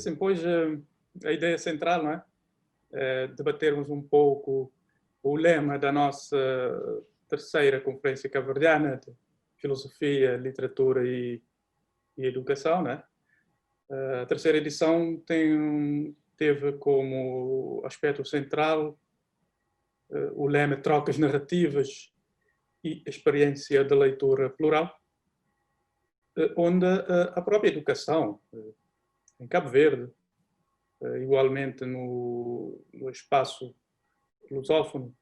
assim, pois a ideia central, não é? Debatermos um pouco o lema da nossa terceira Conferência Cabo-Verdiana de Filosofia, Literatura e Educação, né? A terceira edição teve como aspecto central o lema Trocas Narrativas e Experiência de Leitura Plural, onde a própria educação, em Cabo Verde, igualmente no espaço lusófono,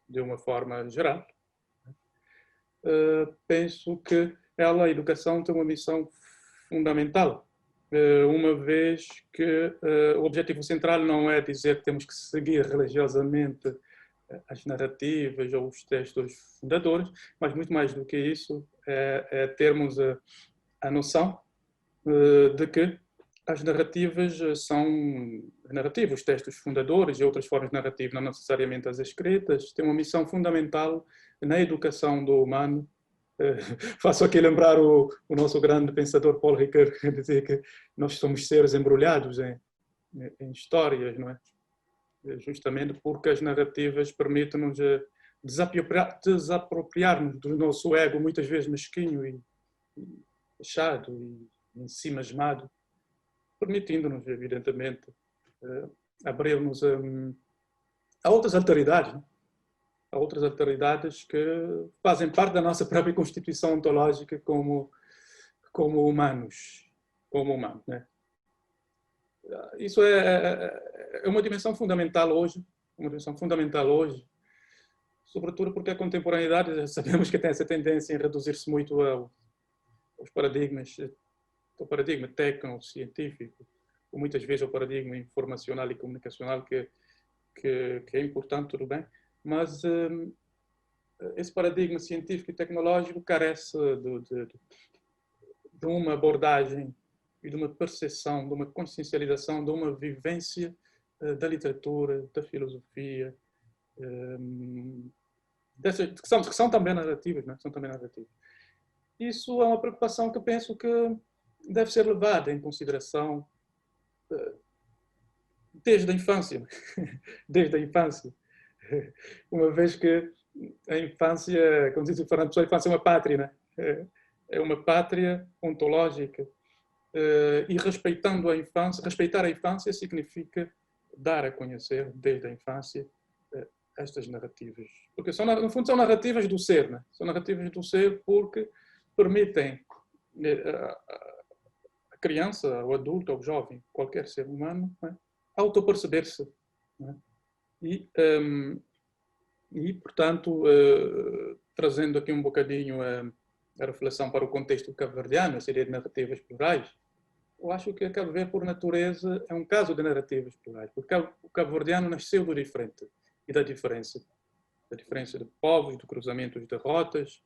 de uma forma geral, penso que a educação tem uma missão fundamental, uma vez que o objetivo central não é dizer que temos que seguir religiosamente as narrativas ou os textos fundadores, mas muito mais do que isso é termos a noção de que as narrativas são narrativas, os textos fundadores e outras formas de narrativa, não necessariamente as escritas, têm uma missão fundamental na educação do humano. Faço aqui lembrar o nosso grande pensador Paul Ricoeur, que dizia que nós somos seres embrulhados em histórias, não é? Justamente porque as narrativas permitem-nos desapropriar-nos do nosso ego, muitas vezes mesquinho e fechado e ensimismado, permitindo-nos, evidentemente, abrir-nos a outras alteridades, né? A outras alteridades que fazem parte da nossa própria constituição ontológica como humanos, né? Isso é uma dimensão fundamental hoje, sobretudo porque a contemporaneidade, sabemos que tem essa tendência em reduzir-se muito aos paradigmas, ao paradigma tecno-científico, ou muitas vezes ao paradigma informacional e comunicacional, que é importante, tudo bem, mas esse paradigma científico e tecnológico carece de uma abordagem e de uma percepção, de uma consciencialização, de uma vivência da literatura, da filosofia, que são também narrativas, não é? São também narrativas. Isso é uma preocupação que eu penso que deve ser levada em consideração desde a infância. Desde a infância. Uma vez que a infância, como diz o Fernando Pessoa, a infância é uma pátria, né? É uma pátria ontológica. E respeitando a infância, respeitar a infância significa dar a conhecer desde a infância estas narrativas. Porque no fundo são narrativas do ser, né? São narrativas do ser porque permitem a criança, o adulto, o jovem, qualquer ser humano, né, autoperceber-se, né? E, portanto, trazendo aqui um bocadinho a reflexão para o contexto cabo-verdiano, a série de narrativas plurais, eu acho que Cabo Verde, por natureza, é um caso de narrativas plurais, porque o cabo-verdiano nasceu do diferente e da diferença de povos, de cruzamentos de rotas,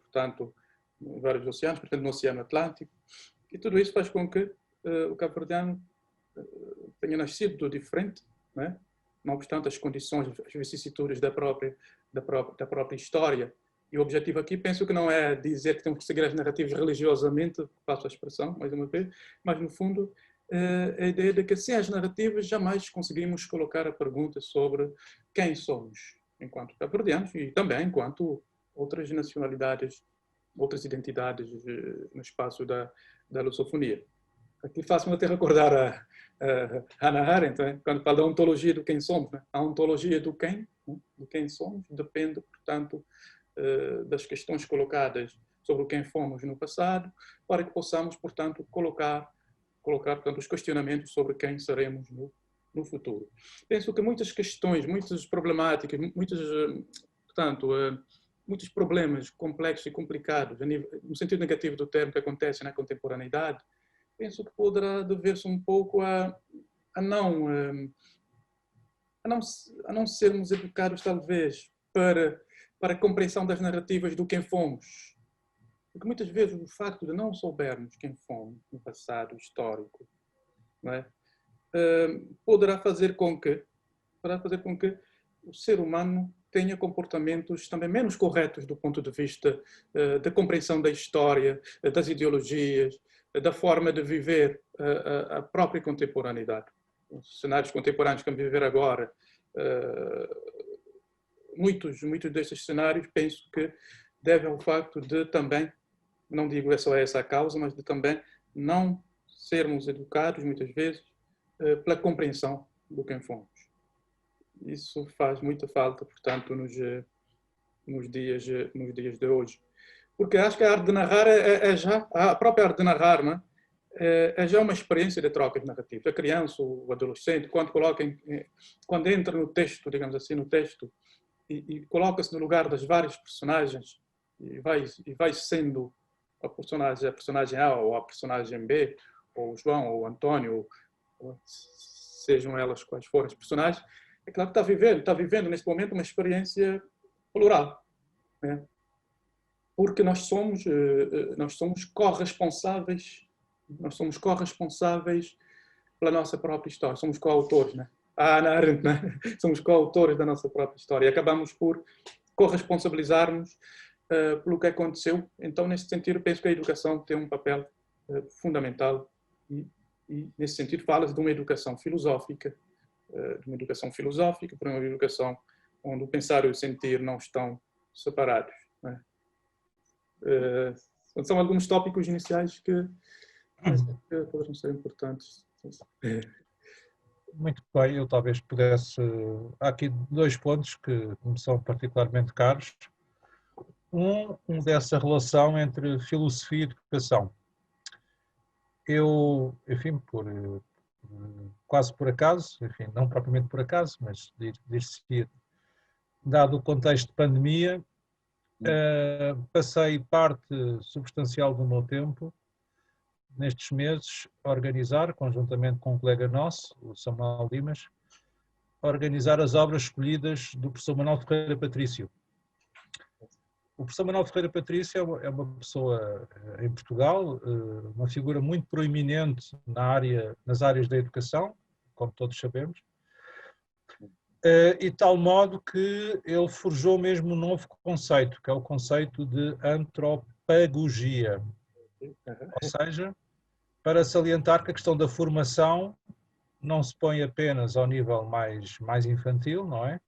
portanto, em vários oceanos, portanto, no Oceano Atlântico, e tudo isso faz com que o cabo-verdiano tenha nascido do diferente, não é? Não obstante as condições, as vicissitudes da própria história. E o objetivo aqui, penso que não é dizer que temos que seguir as narrativas religiosamente, passo a expressão, mais uma vez, mas, no fundo, a ideia de que sem as narrativas jamais conseguimos colocar a pergunta sobre quem somos enquanto cabo-verdianos e também enquanto outras nacionalidades, outras identidades no espaço da lusofonia. Aqui faço-me até recordar a Hannah Arendt, né? Quando fala da ontologia do quem somos. Né? A ontologia do quem somos, depende, portanto, das questões colocadas sobre quem fomos no passado, para que possamos, portanto, colocar portanto, os questionamentos sobre quem seremos no futuro. Penso que muitas questões, muitas problemáticas, muitos problemas complexos e complicados, no sentido negativo do termo, que acontecem na contemporaneidade, penso que poderá dever-se um pouco a não sermos educados, talvez, para a compreensão das narrativas do quem fomos. Porque muitas vezes o facto de não soubermos quem fomos no passado histórico, não é? Poderá fazer com que o ser humano tenha comportamentos também menos corretos do ponto de vista da compreensão da história, das ideologias, da forma de viver a própria contemporaneidade. Os cenários contemporâneos que vamos viver agora, muitos destes cenários, penso que devem ao facto de também, não digo só essa a causa, mas de também não sermos educados, muitas vezes, pela compreensão do quem fomos. Isso faz muita falta, portanto, nos dias de hoje. Porque acho que a arte de narrar já, a própria arte de narrar, não é? É já uma experiência de trocas narrativas. A criança, o adolescente, quando entra no texto, digamos assim, no texto, e coloca-se no lugar das várias personagens e vai sendo a personagem A ou a personagem B, ou o João, ou o António, ou sejam elas quais forem as personagens, é claro que está vivendo neste momento uma experiência plural, né? Porque nós somos corresponsáveis pela nossa própria história, somos coautores, né? A Hannah Arendt, né? Somos coautores da nossa própria história e acabamos por corresponsabilizar-nos pelo que aconteceu. Então, nesse sentido, penso que a educação tem um papel fundamental e nesse sentido, fala-se de uma educação filosófica, para uma educação onde o pensar e o sentir não estão separados, né? São alguns tópicos iniciais que poderão ser importantes. Muito bem, eu talvez pudesse... Há aqui dois pontos que me são particularmente caros. Um dessa relação entre filosofia e educação. Eu, enfim, quase por acaso, enfim, não propriamente por acaso, mas dir-se-ia, dado o contexto de pandemia, passei parte substancial do meu tempo, nestes meses, a organizar, conjuntamente com um colega nosso, o Samuel Dimas, a organizar as obras escolhidas do professor Manuel Ferreira Patrício. O professor Manuel Ferreira Patrício é uma pessoa em Portugal, uma figura muito proeminente nas áreas da educação, como todos sabemos, e de tal modo que ele forjou mesmo um novo conceito, que é o conceito de antropagogia. Ou seja, para salientar que a questão da formação não se põe apenas ao nível mais infantil, não é?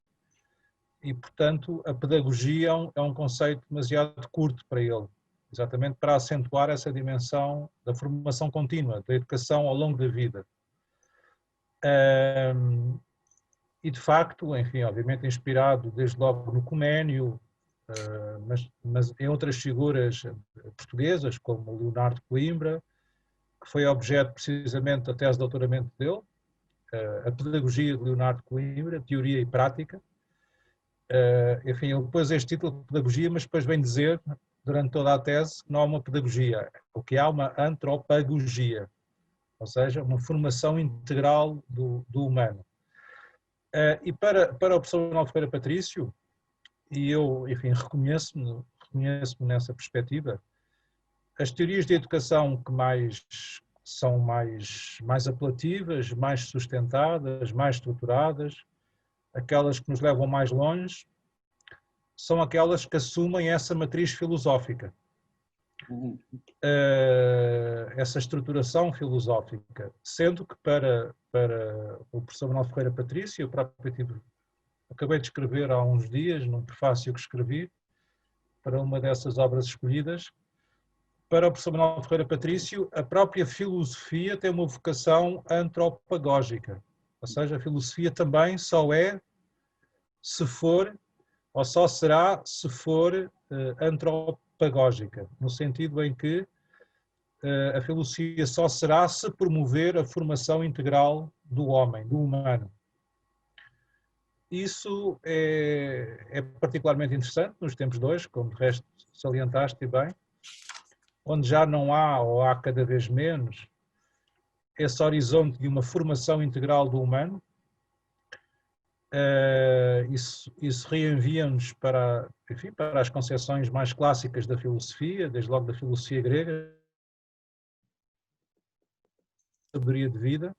E, portanto, a pedagogia é um conceito demasiado curto para ele, exatamente para acentuar essa dimensão da formação contínua, da educação ao longo da vida. E, de facto, enfim, obviamente inspirado desde logo no Comênio, mas em outras figuras portuguesas, como o Leonardo Coimbra, que foi objeto precisamente da tese de doutoramento dele, a pedagogia de Leonardo Coimbra, teoria e prática. Enfim, ele pôs este título de pedagogia, mas depois vem dizer, durante toda a tese, que não há uma pedagogia, o que há uma antropagogia, ou seja, uma formação integral do humano. E para o professor Manuel Ferreira Patrício, e eu, enfim, reconheço-me nessa perspectiva, as teorias de educação que são mais apelativas, mais sustentadas, mais estruturadas, aquelas que nos levam mais longe, são aquelas que assumem essa matriz filosófica, essa estruturação filosófica, sendo que para o professor Manuel Ferreira Patrício, eu próprio acabei de escrever há uns dias, num prefácio que escrevi, para uma dessas obras escolhidas, para o professor Manuel Ferreira Patrício, a própria filosofia tem uma vocação antropagógica, ou seja, a filosofia também só é se for, ou só será se for antropagógica, no sentido em que a filosofia só será se promover a formação integral do homem, do humano. Isso é particularmente interessante nos tempos de hoje, como de resto salientaste bem, onde já não há, ou há cada vez menos, esse horizonte de uma formação integral do humano. Isso reenvia-nos para as concepções mais clássicas da filosofia, desde logo da filosofia grega, sabedoria de vida,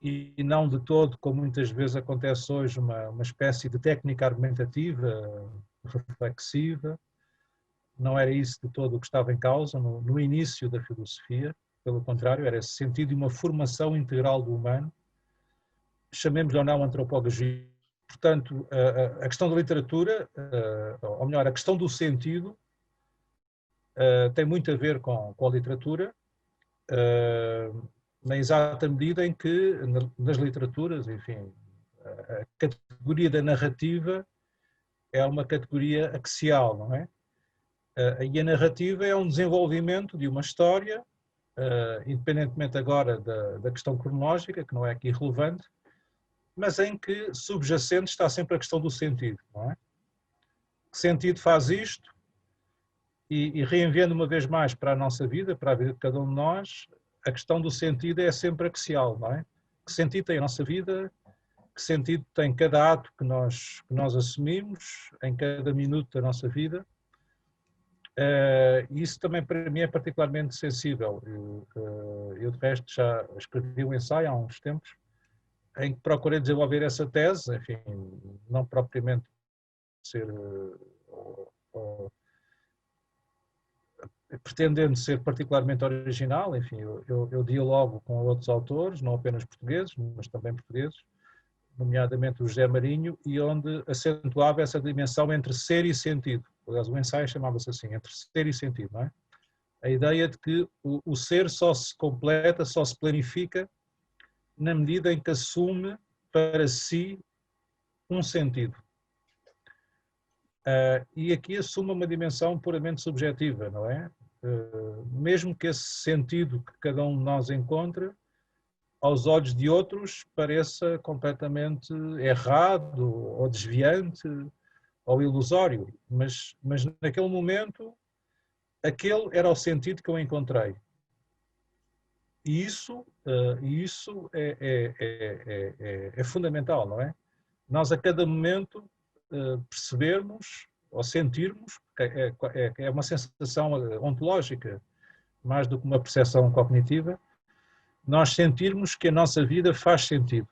e não de todo, como muitas vezes acontece hoje, uma espécie de técnica argumentativa, reflexiva, não era isso de todo o que estava em causa no início da filosofia, pelo contrário, era esse sentido de uma formação integral do humano, chamemos ou não antropofagia. Portanto, a questão da literatura, ou melhor, a questão do sentido, tem muito a ver com a literatura, na exata medida em que, nas literaturas, enfim, a categoria da narrativa é uma categoria axial, não é? E a narrativa é um desenvolvimento de uma história, independentemente agora da questão cronológica, que não é aqui relevante, mas em que subjacente está sempre a questão do sentido, não é? Que sentido faz isto? E reenviando uma vez mais para a nossa vida, para a vida de cada um de nós, a questão do sentido é sempre axial, não é? Que sentido tem a nossa vida? Que sentido tem cada ato que nós assumimos em cada minuto da nossa vida? Isso também para mim é particularmente sensível. Eu de resto já escrevi um ensaio há uns tempos em que procurei desenvolver essa tese, enfim, não propriamente ser pretendendo ser particularmente original, enfim, eu dialogo com outros autores, não apenas portugueses, mas também portugueses, nomeadamente o José Marinho, e onde acentuava essa dimensão entre ser e sentido. Aliás, o ensaio chamava-se assim, entre ser e sentido, não é? A ideia de que o ser só se completa, só se planifica na medida em que assume para si um sentido. E aqui assume uma dimensão puramente subjetiva, não é? Mesmo que esse sentido que cada um de nós encontre, aos olhos de outros, pareça completamente errado, ou desviante, ou ilusório. Mas naquele momento, aquele era o sentido que eu encontrei. E isso é fundamental, não é? Nós a cada momento percebermos ou sentirmos, é uma sensação ontológica, mais do que uma percepção cognitiva, nós sentirmos que a nossa vida faz sentido,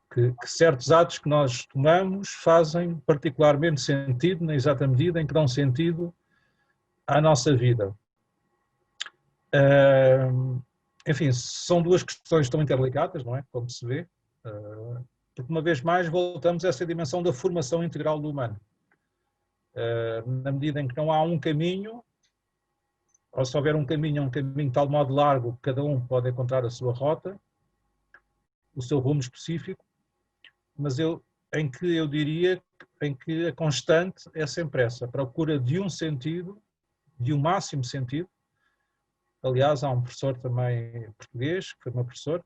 que certos atos que nós tomamos fazem particularmente sentido, na exata medida em que dão sentido à nossa vida. Enfim, são duas questões que estão interligadas, não é? Como se vê, porque uma vez mais voltamos a essa dimensão da formação integral do humano. Na medida em que não há um caminho, ou se houver um caminho de tal modo largo que cada um pode encontrar a sua rota, o seu rumo específico, mas em que eu diria em que a constante é sempre essa, a procura de um sentido, de um máximo sentido. Aliás, há um professor também português, que foi meu professor,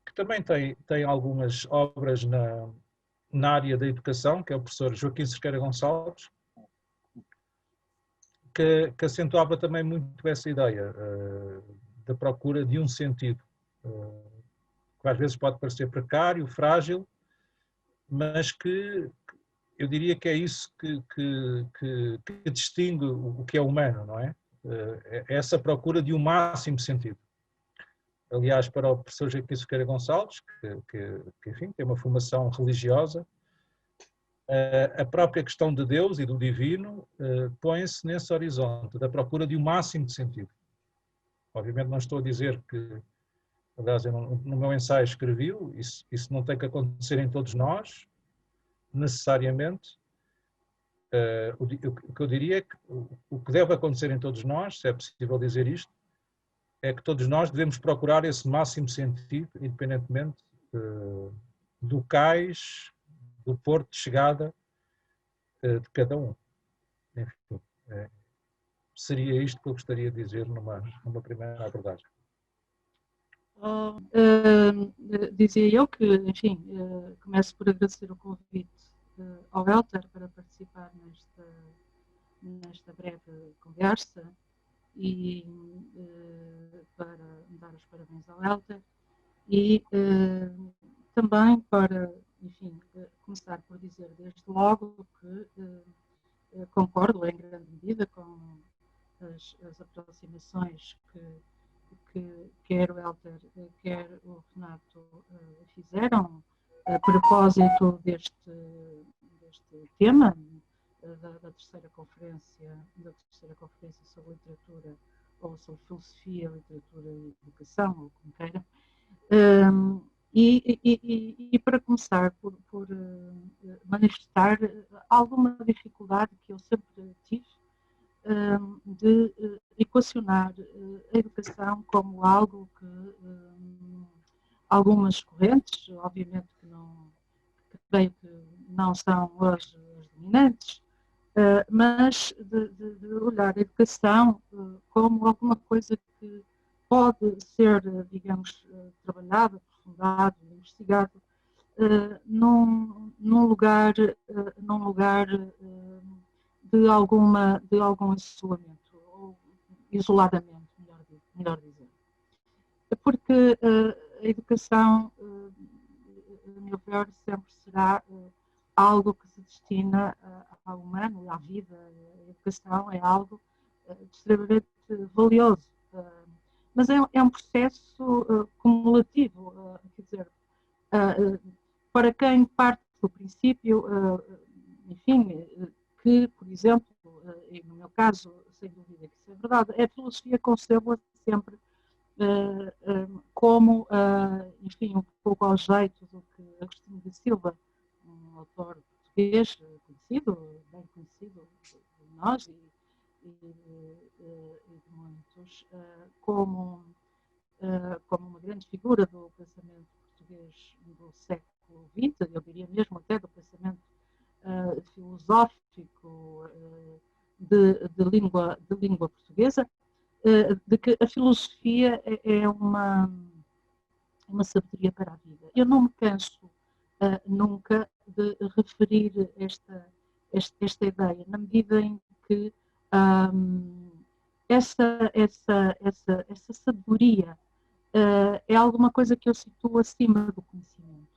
que também tem algumas obras na área da educação, que é o professor Joaquim Cerqueira Gonçalves, que acentuava também muito essa ideia da procura de um sentido, que às vezes pode parecer precário, frágil, mas que eu diria que é isso que distingue o que é humano, não é? Essa procura de um máximo sentido. Aliás, para o professor Joaquim Cerqueira Gonçalves, que enfim, tem uma formação religiosa, a própria questão de Deus e do divino põe-se nesse horizonte da procura de um máximo de sentido. Obviamente não estou a dizer que, aliás, eu no meu ensaio escrevi-o, isso não tem que acontecer em todos nós, necessariamente. O que eu diria é que o que deve acontecer em todos nós, se é possível dizer isto, é que todos nós devemos procurar esse máximo sentido, independentemente do cais, do porto de chegada de cada um. Enfim, seria isto que eu gostaria de dizer numa primeira abordagem. Dizia eu que, enfim, começo por agradecer o convite ao Helder para participar nesta breve conversa e para dar os parabéns ao Helder e também para, enfim, começar por dizer desde logo que concordo em grande medida com as aproximações que quer o Helder, quer o Renato fizeram a propósito deste tema da terceira conferência sobre literatura, ou sobre filosofia, literatura e educação, ou como queiram. E para começar por manifestar alguma dificuldade que eu sempre tive de equacionar a educação como algo que algumas correntes, obviamente que creio que não são hoje as dominantes, mas de olhar a educação como alguma coisa que pode ser, digamos, trabalhado, aprofundado, investigado num lugar de algum isolamento, ou isoladamente, melhor dizer. Porque a educação, a meu ver, sempre será algo que se destina ao humano, à vida. A educação é algo extremamente valioso. Mas é um processo cumulativo, quer dizer, para quem parte do princípio, enfim, que, por exemplo, e no meu caso, sem dúvida que isso é verdade, a filosofia concebe-a sempre como, enfim, um pouco ao jeito do que Agostinho da Silva, um autor português conhecido, bem conhecido de nós e de muitos, como uma grande figura do pensamento português do século XX, eu diria mesmo até do pensamento filosófico de língua portuguesa, de que a filosofia é uma sabedoria para a vida. Eu não me canso nunca de referir esta ideia, na medida em que essa sabedoria é alguma coisa que eu situo acima do conhecimento.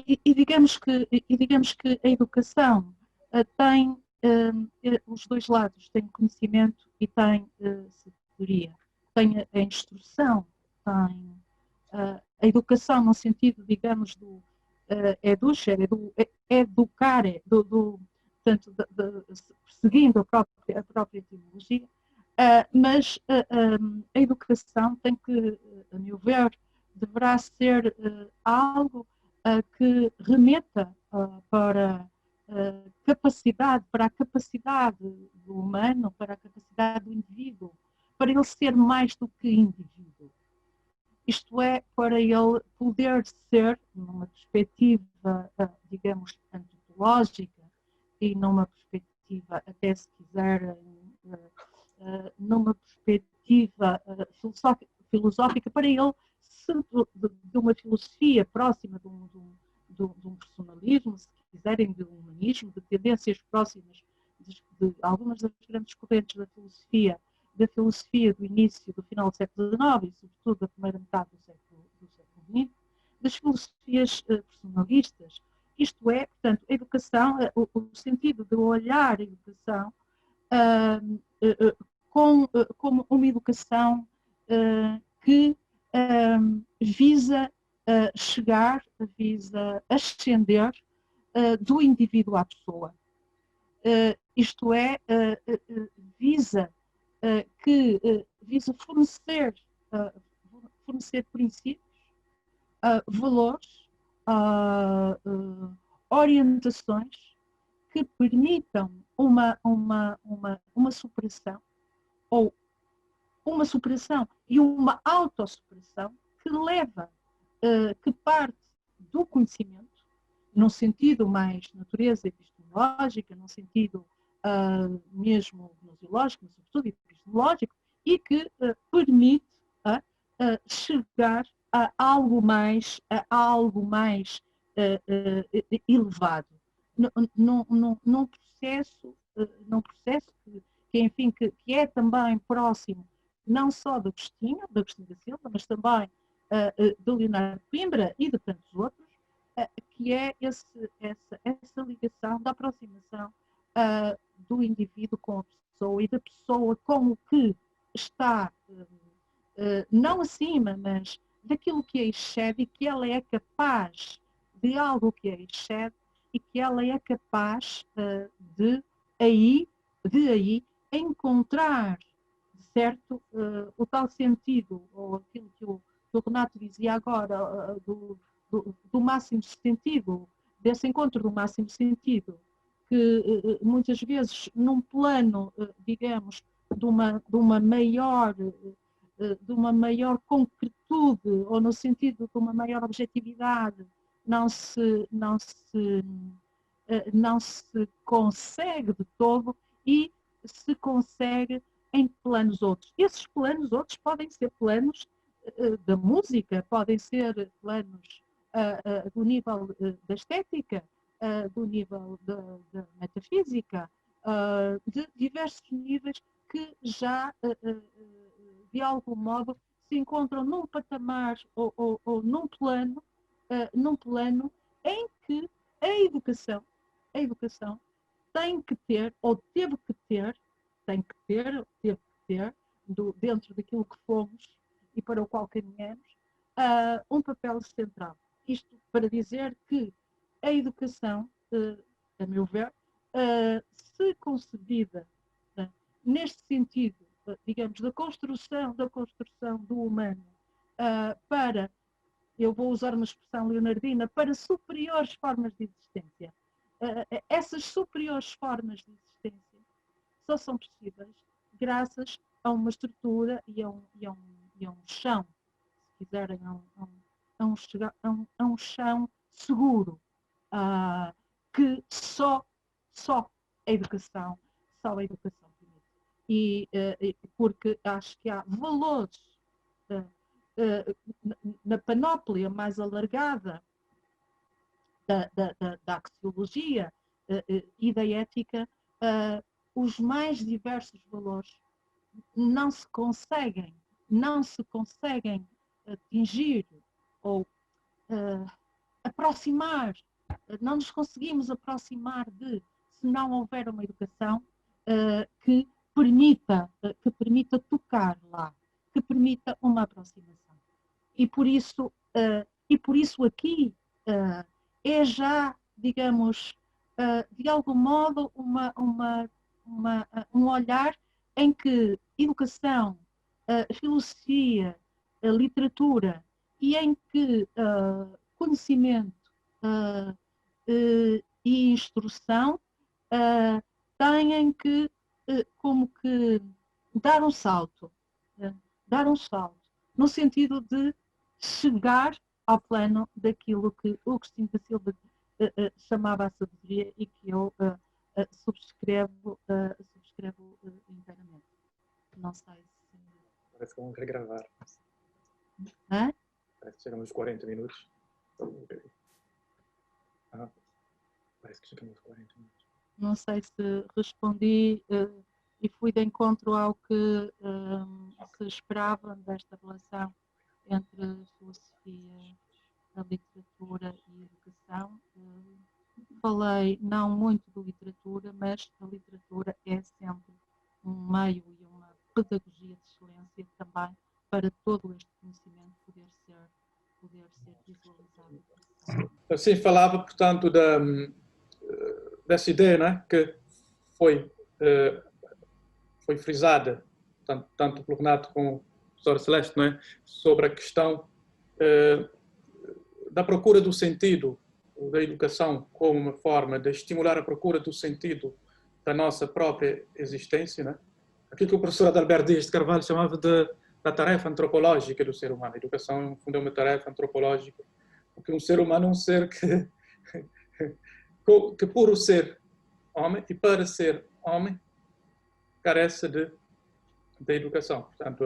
E digamos que a educação tem os dois lados, tem conhecimento e tem sabedoria. Tem a instrução, tem a educação no sentido, digamos, do educar, portanto, seguindo a própria etimologia, mas a educação tem que, a meu ver, deverá ser algo que remeta para a capacidade do humano, para a capacidade do indivíduo, para ele ser mais do que indivíduo. Isto é, para ele poder ser, numa perspectiva, digamos, antropológica e numa perspectiva, até se quiser, numa perspectiva filosófica, para ele, de uma filosofia próxima de um personalismo, se quiserem, de um humanismo, de tendências próximas de algumas das grandes correntes da filosofia do início, do final do século XIX e, sobretudo, da primeira metade do século XX, das filosofias personalistas. Isto é, portanto, a educação, o sentido de olhar a educação como uma educação que visa chegar, visa ascender do indivíduo à pessoa. Isto é, visa fornecer princípios, valores, orientações que permitam uma superação, ou uma superação e uma autossuperação que leva, que parte do conhecimento, num sentido mais natureza epistemológica, num sentido mesmo gnoseológico, mas sobretudo epistemológico, e que permite chegar a algo mais elevado, num processo que, enfim, que é também próximo não só de Agostinho da Silva, mas também do Leonardo Coimbra e de tantos outros, que é essa ligação da aproximação do indivíduo com a pessoa e da pessoa com o que está, não acima, mas daquilo que a excede, e que ela é capaz de algo que a excede, e que ela é capaz de aí encontrar, certo, o tal sentido, ou aquilo que o Renato dizia agora, do máximo sentido, desse encontro do máximo sentido, que muitas vezes num plano, digamos, de uma maior concretude, ou no sentido de uma maior objetividade, não se consegue de todo, e se consegue em planos outros. Esses planos outros podem ser planos da música, podem ser planos do nível da estética, do nível da metafísica, de diversos níveis que já, de algum modo, se encontram num patamar ou num plano em que a educação tem que ter, ou teve que ter, dentro daquilo que fomos e para o qual caminhamos, um papel central. Isto para dizer que a educação, a meu ver, se concebida neste sentido, digamos, da construção do humano para, eu vou usar uma expressão leonardina, para superiores formas de existência. Essas superiores formas de existência só são possíveis graças a uma estrutura e a um chão, se quiserem, a um chão seguro, que só a educação permite. E porque acho que há valores na panóplia mais alargada da axiologia e da ética, os mais diversos valores não se conseguem atingir ou aproximar, não nos conseguimos aproximar se não houver uma educação que permita tocar lá, que permita uma aproximação. E por isso aqui é já, digamos, de algum modo, um olhar em que educação, filosofia, literatura, e em que conhecimento e instrução têm que, como que, dar um salto, no sentido de chegar ao plano daquilo que o Agostinho da Silva chamava a sabedoria e que eu subscrevo inteiramente. Não sei se... Parece que vamos regravar. Hã? Parece que chegamos aos 40 minutos. Parece que chegamos aos 40 minutos. Não sei se respondi e fui de encontro ao que se esperava desta relação entre a filosofia, a literatura e a educação. Falei não muito de literatura, mas a literatura é sempre um meio e uma pedagogia de excelência também para todo este conhecimento poder ser visualizado. Assim falava, portanto, dessa ideia, né, que foi frisada tanto pelo Renato como pelo professor Celeste, não é, sobre a questão da procura do sentido da educação como uma forma de estimular a procura do sentido da nossa própria existência, né? Aquilo que o professor Adalberto Dias de Carvalho chamava da tarefa antropológica do ser humano. A educação, no fundo, é uma tarefa antropológica, porque um ser humano é um ser que por ser homem e para ser homem carece da educação. Portanto,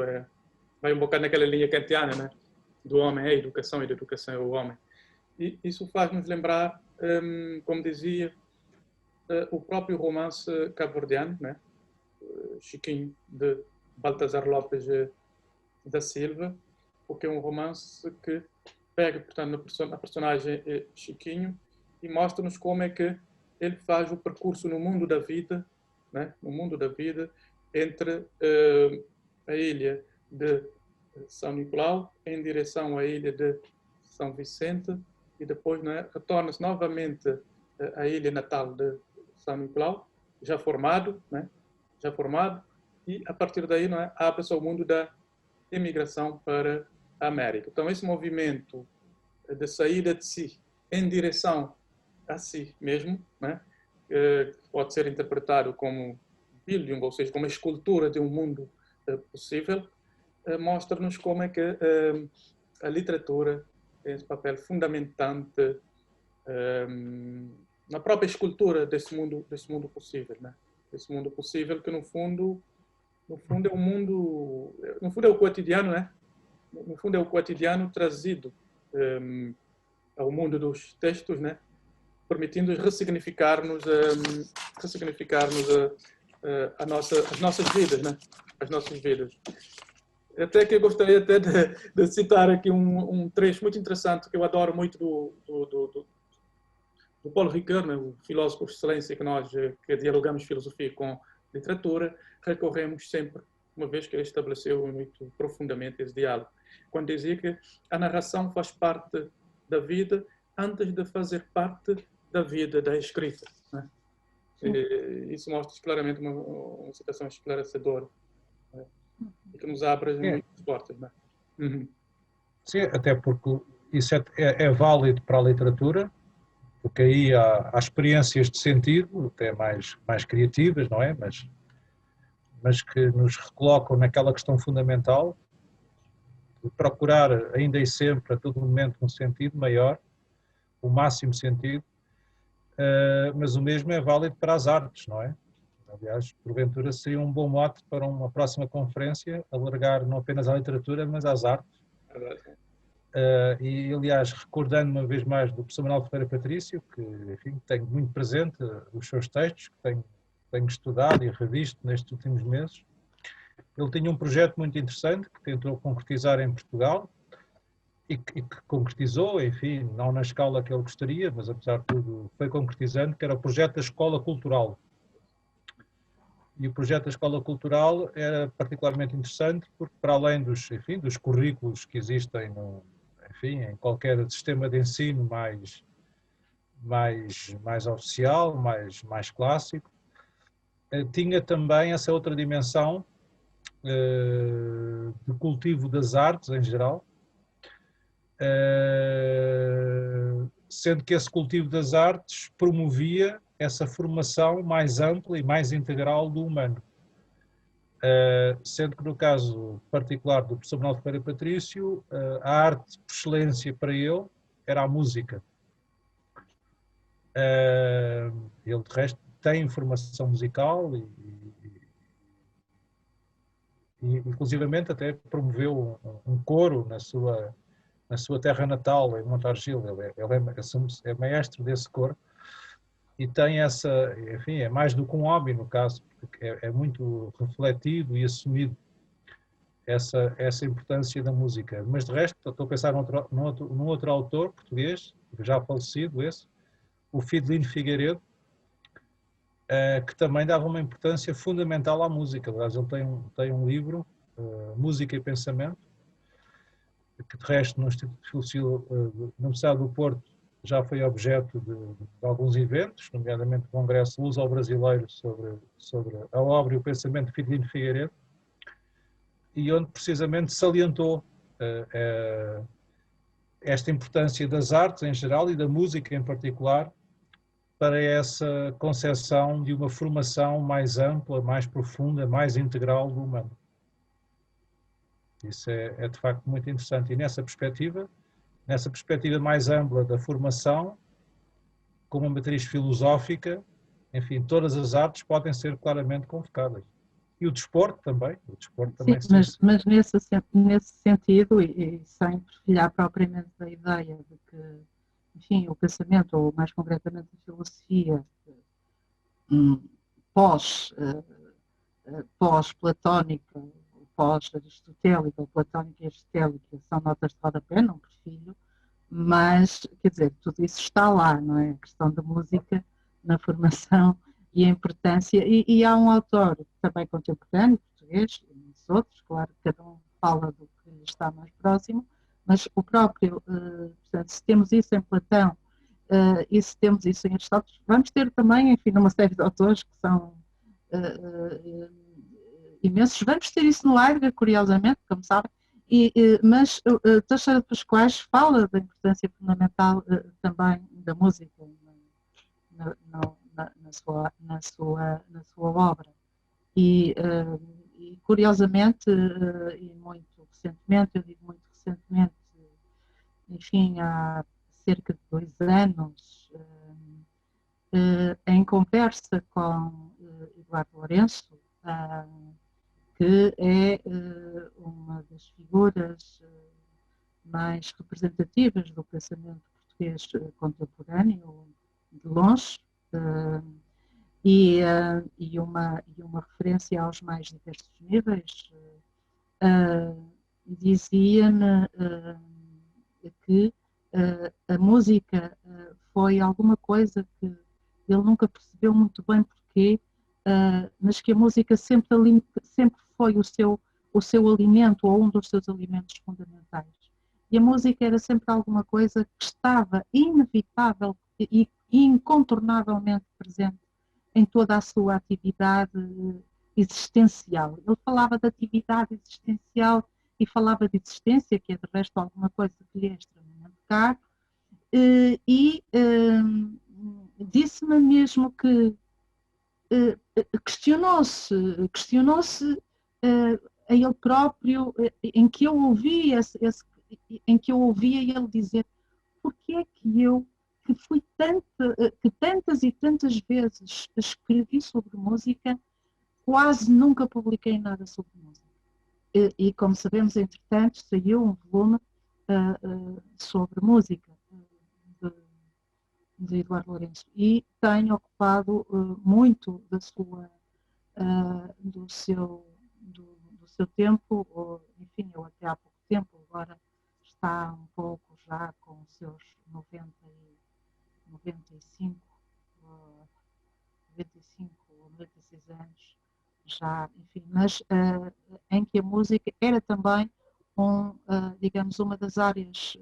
vai um bocado naquela linha kantiana, né? Do homem é a educação e da educação é o homem. E isso faz-nos lembrar, como dizia, o próprio romance cabo-verdiano, né? Chiquinho, de Baltasar Lopes da Silva, porque é um romance que pega, portanto, na personagem Chiquinho e mostra-nos como é que ele faz o percurso no mundo da vida, né? No mundo da vida, entre a ilha de São Nicolau em direção à ilha de São Vicente e depois, né, retorna-se novamente a ilha natal de São Nicolau, já formado, né? Já formado, e a partir daí, não é, abre-se ao mundo da imigração para a América. Então, esse movimento de saída de si em direção a si mesmo, né? Pode ser interpretado como building, ou seja, como a escultura de um mundo possível, mostra-nos como é que a literatura tem esse papel fundamentante na própria escultura desse mundo possível, né? Esse mundo possível que no fundo é um mundo, no fundo é o cotidiano, né? No fundo é o cotidiano trazido ao mundo dos textos, né? Permitindo-nos ressignificar-nos as nossas vidas, né? As nossas vidas. Até que eu gostaria até de citar aqui um trecho muito interessante que eu adoro muito do Paul Ricoeur, né? O filósofo por excelência que nós que dialogamos filosofia com literatura, recorremos sempre, uma vez que ele estabeleceu muito profundamente esse diálogo, quando dizia que a narração faz parte da vida antes de fazer parte da vida da escrita, né? Isso mostra claramente uma citação esclarecedora, né? E que nos abre muitas portas, né? Sim, até porque isso é válido para a literatura, porque aí há experiências de sentido, até mais criativas, não é? Mas que nos recolocam naquela questão fundamental de procurar ainda e sempre, a todo momento, um sentido maior, o máximo sentido, mas o mesmo é válido para as artes, não é? Aliás, porventura seria um bom mote para uma próxima conferência, alargar não apenas à literatura, mas às artes. E, aliás, recordando uma vez mais do professor Manuel Ferreira Patrício, que, enfim, tenho muito presente os seus textos, que tenho estudado e revisto nestes últimos meses, ele tinha um projeto muito interessante que tentou concretizar em Portugal e que concretizou, enfim, não na escala que ele gostaria, mas apesar de tudo foi concretizando, que era o projeto da Escola Cultural. E o projeto da Escola Cultural era particularmente interessante porque, para além dos currículos que existem em qualquer sistema de ensino mais oficial, mais clássico, tinha também essa outra dimensão de cultivo das artes em geral, sendo que esse cultivo das artes promovia essa formação mais ampla e mais integral do humano. Sendo que no caso particular do professor Manuel Ferreira Patrício, a arte por excelência para ele era a música. Ele de resto tem formação musical e inclusivamente até promoveu um coro na sua terra natal, em Montargil. Ele é maestro desse coro e tem enfim, é mais do que um hobby no caso, porque é muito refletido e assumido essa importância da música. Mas de resto, estou a pensar num outro autor português, já falecido o Fidelino Figueiredo, que também dava uma importância fundamental à música. Aliás, ele tem um livro, Música e Pensamento, que de resto no Instituto de Filosofia na Universidade do Porto já foi objeto de alguns eventos, nomeadamente o Congresso Luso-Brasileiro sobre a obra e o pensamento de Fidelino Figueiredo, e onde precisamente salientou esta importância das artes em geral e da música em particular para essa concepção de uma formação mais ampla, mais profunda, mais integral do humano. Isso é de facto muito interessante. E nessa perspectiva mais ampla da formação, com uma matriz filosófica, enfim, todas as artes podem ser claramente convocadas. E o desporto também. Sim, mas nesse sentido, e sem perfilhar propriamente da ideia de que, enfim, o pensamento, ou mais concretamente a filosofia, pós-platónica, pós-aristotélica, ou platónica e aristotélica, são notas de rodapé, não perfilho, mas, quer dizer, tudo isso está lá, não é? A questão da música na formação e a importância, e há um autor também contemporâneo, português, e muitos outros, claro que cada um fala do que lhe está mais próximo, mas o próprio, portanto, se temos isso em Platão, e se temos isso em Aristóteles, vamos ter também, enfim, uma série de autores que são imensos. Vamos ter isso no Heidegger, curiosamente, como sabem, mas Teixeira de Pascoais fala da importância fundamental também da música na sua obra. E curiosamente, e muito recentemente, eu digo muito recentemente, enfim, há cerca de 2 anos, em conversa com Eduardo Lourenço, que é uma das figuras mais representativas do pensamento português contemporâneo, de longe, e uma referência aos mais diversos níveis, dizia-me que a música foi alguma coisa que ele nunca percebeu muito bem porquê, mas que a música sempre foi o seu alimento, ou um dos seus alimentos fundamentais. E a música era sempre alguma coisa que estava inevitável e incontornavelmente presente em toda a sua atividade existencial. Ele falava de atividade existencial e falava de existência, que é de resto alguma coisa que lhe é extremamente caro, e disse-me mesmo que questionou-se a ele próprio, em que eu ouvia ele dizer: porque é que eu, que tantas e tantas vezes escrevi sobre música, quase nunca publiquei nada sobre música. E como sabemos, entretanto, saiu um volume sobre música de Eduardo Lourenço, e tem ocupado muito do seu tempo, enfim, eu até há pouco tempo, agora está um pouco já com os seus 95 ou 96 anos, já, enfim, mas em que a música era também, digamos, uma das áreas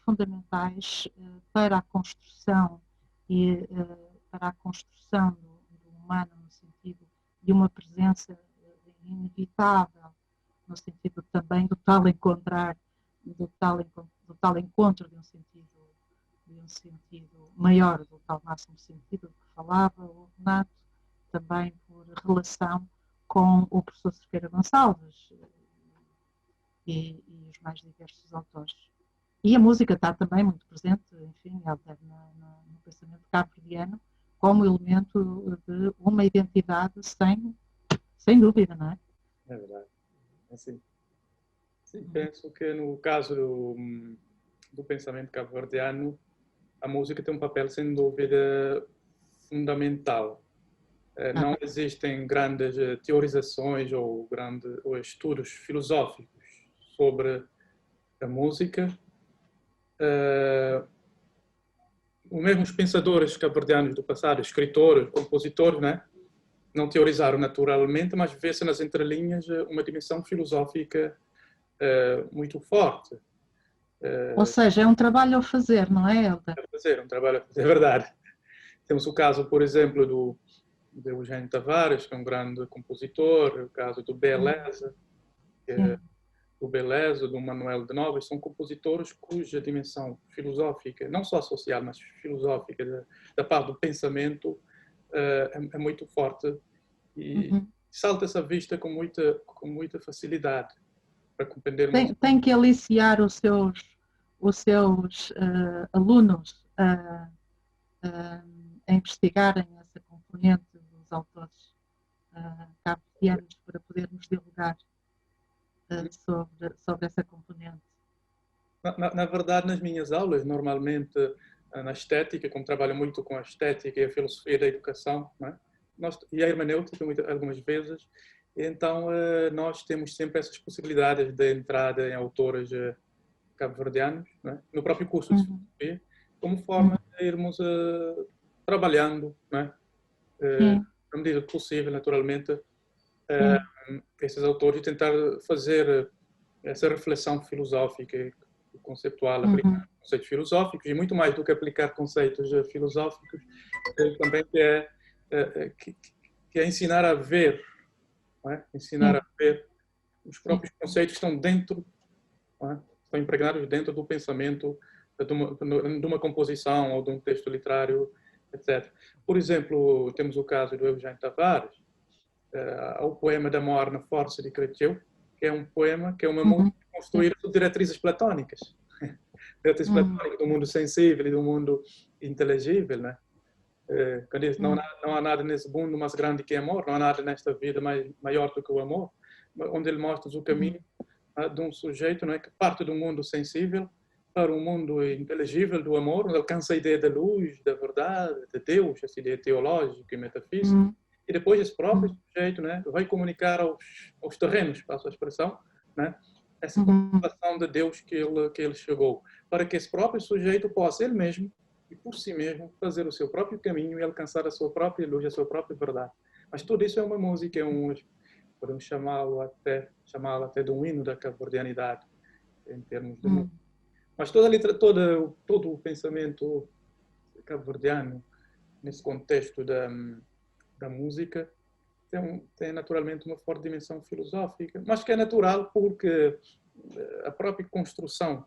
fundamentais para a construção e para a construção do humano, no sentido de uma presença inevitável, no sentido também do tal encontro de um sentido maior, do tal máximo sentido do que falava o Renato, também por relação com o professor Cerqueira Gonçalves e os mais diversos autores. E a música está também muito presente, enfim, no pensamento cabo-verdiano, como elemento de uma identidade sem dúvida, não é? É verdade. Assim, sim, penso que no caso do pensamento cabo-verdiano, a música tem um papel, sem dúvida, fundamental. Não existem grandes teorizações ou estudos filosóficos sobre a música. Mesmo os pensadores cabo-verdianos do passado, escritores, compositores, né, não teorizaram naturalmente, mas vê-se nas entrelinhas uma dimensão filosófica muito forte. Ou seja, é um trabalho a fazer, não é, Helder? Um trabalho a fazer, é verdade. Temos o caso, por exemplo, de Eugênio Tavares, que é um grande compositor, o caso do Beleza, do Beleza, do Manuel de Nobre, são compositores cuja dimensão filosófica, não só social, mas filosófica, da parte do pensamento, é muito forte e salta essa vista com muita facilidade para compreender. Tem que aliciar os seus alunos a investigarem essa componente dos autores cabo-verdianos para podermos dialogar sobre essa componente. Na verdade, nas minhas aulas, normalmente na estética, como trabalho muito com a estética e a filosofia da educação, né? E a hermenêutica algumas vezes, então nós temos sempre essas possibilidades de entrada em autores cabo-verdianos, né? No próprio curso de filosofia, como forma de irmos trabalhando, né? Na medida do possível, naturalmente, esses autores, e tentar fazer essa reflexão filosófica conceptual, aplicar conceitos filosóficos, e muito mais do que aplicar conceitos filosóficos, também que é ensinar a ver, não é? Ensinar a ver os próprios conceitos que estão dentro, não é? Estão impregnados dentro do pensamento de uma composição ou de um texto literário, etc. Por exemplo, temos o caso do Eugênio Tavares, o poema da Morna Força de Creteu, que é um poema, que é uma música construída por diretrizes platónicas. Diretrizes platónicas do mundo sensível e do mundo inteligível, né? Quando diz, não há nada nesse mundo mais grande que amor, não há nada nesta vida maior do que o amor, onde ele mostra o caminho de um sujeito, não é, que parte do mundo sensível para um mundo inteligível do amor, onde alcança a ideia da luz, da verdade, de Deus, essa ideia teológica e metafísica. E depois esse próprio sujeito, né, vai comunicar aos terrenos, passo a expressão, né, essa comunicação de Deus que ele chegou, para que esse próprio sujeito possa ele mesmo e por si mesmo fazer o seu próprio caminho e alcançar a sua própria luz, a sua própria verdade. Mas tudo isso é uma música, podemos chamá-lo até de um hino da cabo-verdianidade, em termos de música. Mas todo o pensamento cabo-verdiano, nesse contexto da música, tem naturalmente uma forte dimensão filosófica, mas que é natural porque a própria construção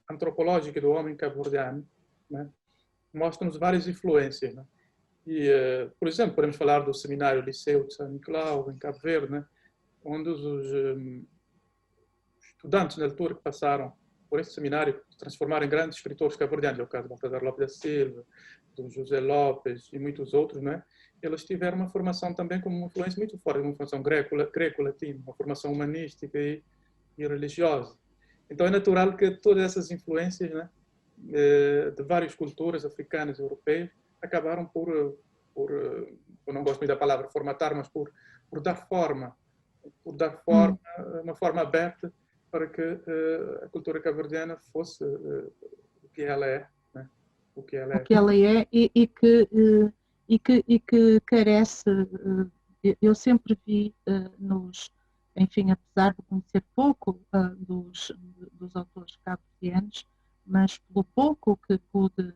antropológica do homem cabo-verdiano, né, mostra-nos várias influências. Né? E, por exemplo, podemos falar do seminário Liceu de São Nicolau, em Cabo Verde, né, onde os estudantes na altura que passaram por esse seminário se transformaram em grandes escritores cabo-verdianos, é o caso de Baltazar Lopes da Silva, do José Lopes e muitos outros, né? Eles tiveram uma formação também como uma influência muito forte, uma formação greco-latina, uma formação humanística e religiosa. Então é natural que todas essas influências, né, de várias culturas africanas e europeias acabaram por eu não gosto muito da palavra formatar, mas por dar forma, uma forma aberta para que a cultura cabo-verdiana fosse o que ela é, né? O que ela é e que carece. Eu sempre vi enfim, apesar de conhecer pouco dos autores cabo-verdianos, mas pelo pouco que pude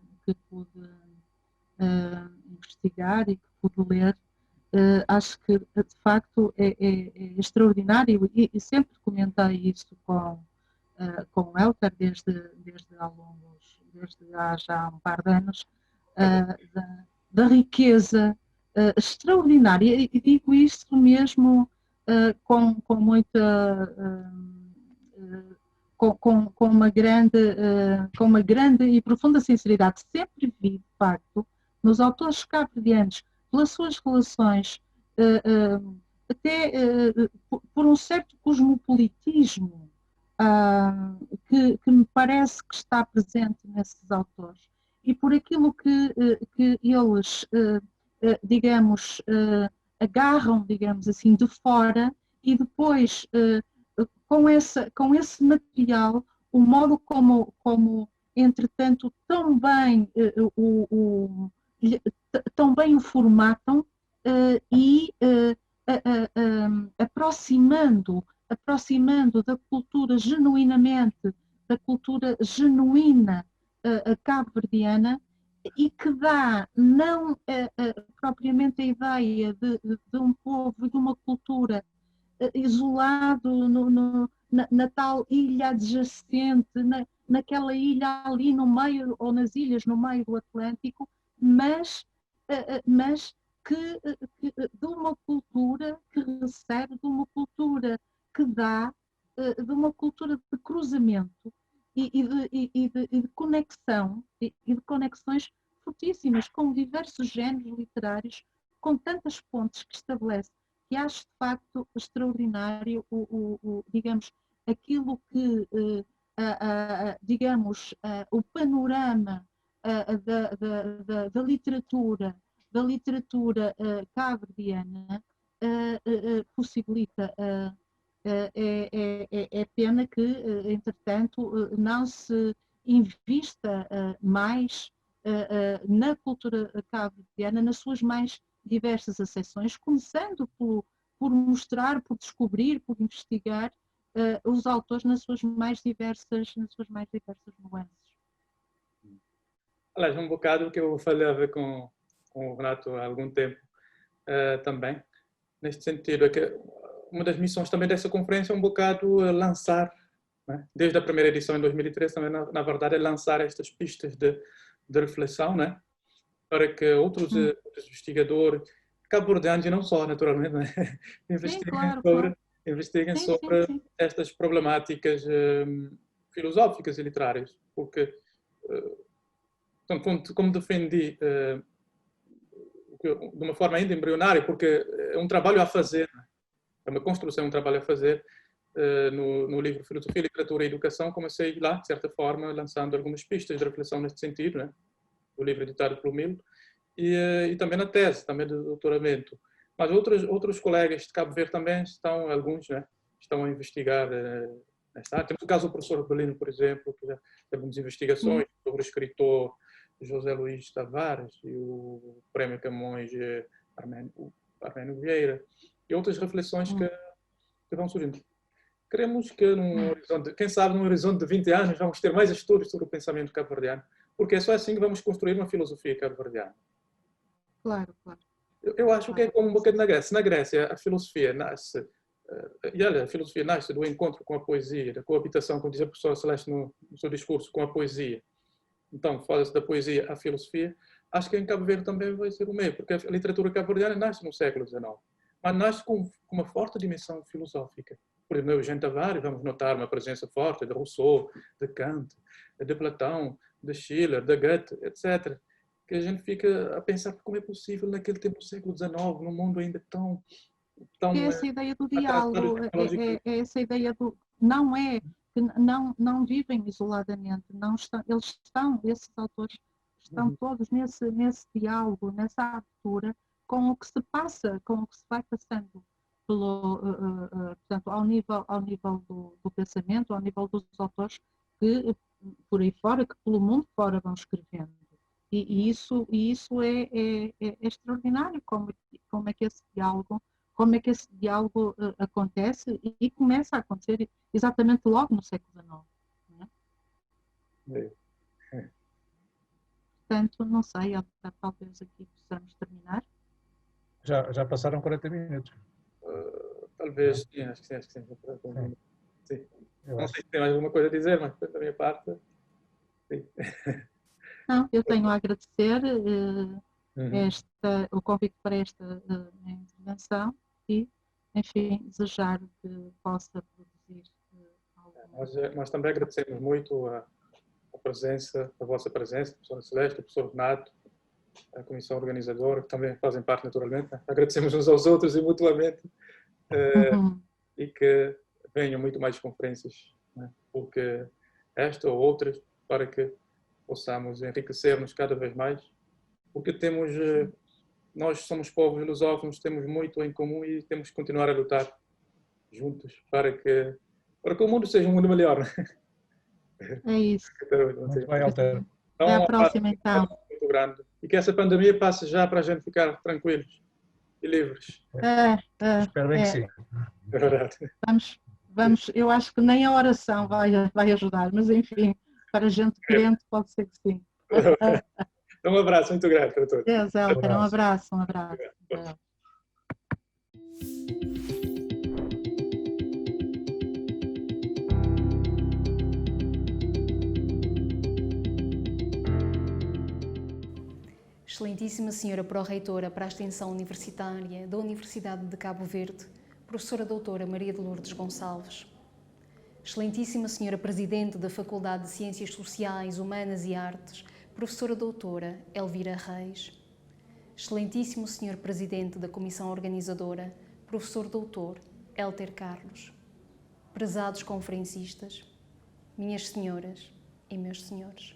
investigar e que pude ler, acho que de facto é extraordinário e sempre comentei isso com o Elter desde há já um par de anos, da riqueza extraordinária, e digo isso mesmo com muita com uma grande e profunda sinceridade. Sempre vi, de facto, nos autores cabo-verdianos, pelas suas relações, até por um certo cosmopolitismo que me parece que está presente nesses autores, e por aquilo que eles, digamos, agarram, digamos assim, de fora, e depois, com esse material, o modo como entretanto, tão bem o formatam e aproximando da cultura genuína cabo-verdiana, e que dá não propriamente a ideia de um povo e de uma cultura isolado na tal ilha adjacente, naquela ilha ali no meio, ou nas ilhas no meio do Atlântico, mas de uma cultura que recebe, de uma cultura que dá, de uma cultura de cruzamento e de conexão, e de conexões fortíssimas com diversos géneros literários, com tantas pontes que estabelece, que acho de facto extraordinário digamos, aquilo que, digamos, o panorama da literatura cabo-verdiana possibilita. É pena que, entretanto, não se invista mais na cultura cabo-verdiana, nas suas mais diversas acessões, começando por mostrar, por descobrir, por investigar os autores nas suas mais diversas nuances. Aliás, um bocado que eu falava com o Renato há algum tempo também, neste sentido, é que uma das missões também dessa conferência é um bocado lançar, né? Desde a primeira edição em 2013 também, na verdade, é lançar estas pistas de reflexão, né? Para que outros investigadores, cabo-verdianos e não só, naturalmente, né? investiguem sobre estas problemáticas filosóficas e literárias, porque, como defendi de uma forma ainda embrionária, porque é um trabalho a fazer, né? É uma construção, um trabalho a fazer. No livro Filosofia, Literatura e Educação, comecei lá, de certa forma, lançando algumas pistas de reflexão neste sentido, né? O livro editado pelo Milo, e também na tese, também do doutoramento. Mas outros colegas de Cabo Verde também alguns, né, estão a investigar nesta área. Temos o caso do professor Belino, por exemplo, que já teve algumas investigações sobre o escritor José Luís Tavares e o Prémio Camões Arménio Vieira, e outras reflexões que vão surgindo. Queremos que, quem sabe, num horizonte de 20 anos, vamos ter mais estudos sobre o pensamento cabo-verdiano, porque é só assim que vvamos construir uma filosofia cabo-verdiana. Claro. Eu acho que é como um bocado na Grécia. Na Grécia, a filosofia nasce, a filosofia nasce do encontro com a poesia, da coabitação, como diz a professora Celeste no seu discurso, com a poesia. Então, fala-se da poesia à filosofia. Acho que em Cabo Verde também vai ser o mesmo, porque a literatura cabo-verdiana nasce no século XIX, mas nasce com uma forte dimensão filosófica. Por exemplo, no Eugênio Tavares, vamos notar uma presença forte de Rousseau, de Kant, de Platão, de Schiller, de Goethe, etc., que a gente fica a pensar como é possível naquele tempo do século XIX, num mundo ainda tão é essa ideia do diálogo, é essa ideia do... Não é que não vivem isoladamente, não estão, esses autores estão todos nesse diálogo, nessa abertura com o que se passa, com o que se vai passando portanto, ao nível do pensamento, ao nível dos autores que por aí fora, que pelo mundo fora vão escrevendo. E isso é extraordinário, como é que esse diálogo acontece e começa a acontecer exatamente logo no século XIX. Não é? Portanto, não sei, talvez aqui possamos terminar. Já passaram 40 minutos. Talvez, sim, acho que sim. Sim. Não sei se tem mais alguma coisa a dizer, mas da minha parte, sim. Não, eu tenho a agradecer o convite para esta intervenção e, enfim, desejar que possa produzir algo. Nós também agradecemos muito a vossa presença, a professora Celeste, o professor Renato, a comissão organizadora, que também fazem parte naturalmente. Agradecemos uns aos outros e mutuamente, e que venham muito mais conferências, né? Porque esta ou outras, para que possamos enriquecer-nos cada vez mais, porque nós somos povos lusófonos, temos muito em comum e temos que continuar a lutar juntos para que o mundo seja um mundo melhor. É isso. Muito bem, Alter. Até a próxima, então. Muito grande. E que essa pandemia passe já para a gente ficar tranquilos e livres. Espero bem que sim. É verdade. Vamos, eu acho que nem a oração vai ajudar, mas enfim, para gente crente pode ser que sim. Então, um abraço muito grande para todos. Deus, Elker, um abraço. Excelentíssima Senhora Pró-Reitora para a Extensão Universitária da Universidade de Cabo Verde, Professora Doutora Maria de Lourdes Gonçalves. Excelentíssima Senhora Presidente da Faculdade de Ciências Sociais, Humanas e Artes, Professora Doutora Elvira Reis. Excelentíssimo Senhor Presidente da Comissão Organizadora, Professor Doutor Elter Carlos. Prezados conferencistas, minhas senhoras e meus senhores.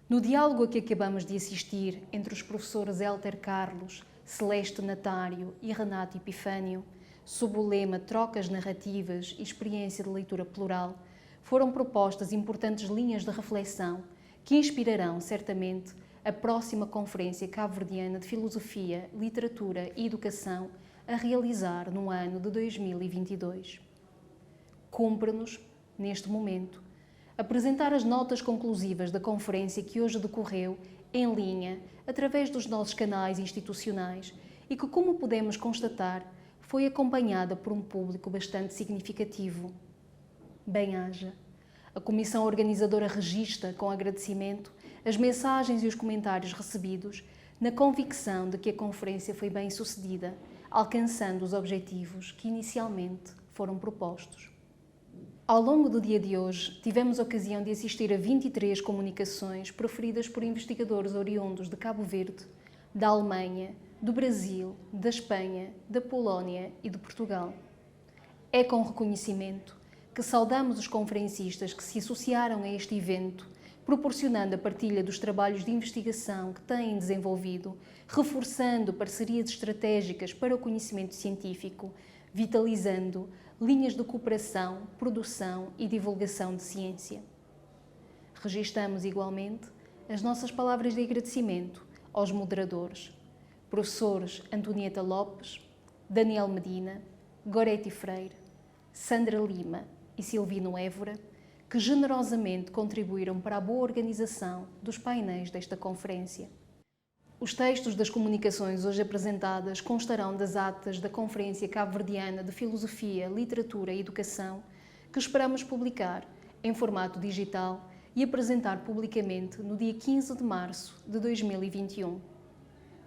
No diálogo a que acabamos de assistir entre os professores Elter Carlos, Celeste Natário e Renato Epifânio, sob o lema Trocas Narrativas e Experiência de Leitura Plural, foram propostas importantes linhas de reflexão que inspirarão, certamente, a próxima Conferência Cabo-Verdiana de Filosofia, Literatura e Educação a realizar no ano de 2022. Cumpre-nos, neste momento, apresentar as notas conclusivas da conferência que hoje decorreu em linha, através dos nossos canais institucionais e que, como podemos constatar, foi acompanhada por um público bastante significativo. Bem-haja. A comissão organizadora registra, com agradecimento, as mensagens e os comentários recebidos, na convicção de que a conferência foi bem-sucedida, alcançando os objetivos que inicialmente foram propostos. Ao longo do dia de hoje, tivemos a ocasião de assistir a 23 comunicações proferidas por investigadores oriundos de Cabo Verde, da Alemanha, do Brasil, da Espanha, da Polónia e de Portugal. É com reconhecimento que saudamos os conferencistas que se associaram a este evento, proporcionando a partilha dos trabalhos de investigação que têm desenvolvido, reforçando parcerias estratégicas para o conhecimento científico, vitalizando linhas de cooperação, produção e divulgação de ciência. Registamos igualmente as nossas palavras de agradecimento aos moderadores, professores Antonieta Lopes, Daniel Medina, Goretti Freire, Sandra Lima e Silvino Évora, que generosamente contribuíram para a boa organização dos painéis desta conferência. Os textos das comunicações hoje apresentadas constarão das atas da Conferência Cabo-Verdiana de Filosofia, Literatura e Educação, que esperamos publicar em formato digital e apresentar publicamente no dia 15 de março de 2021.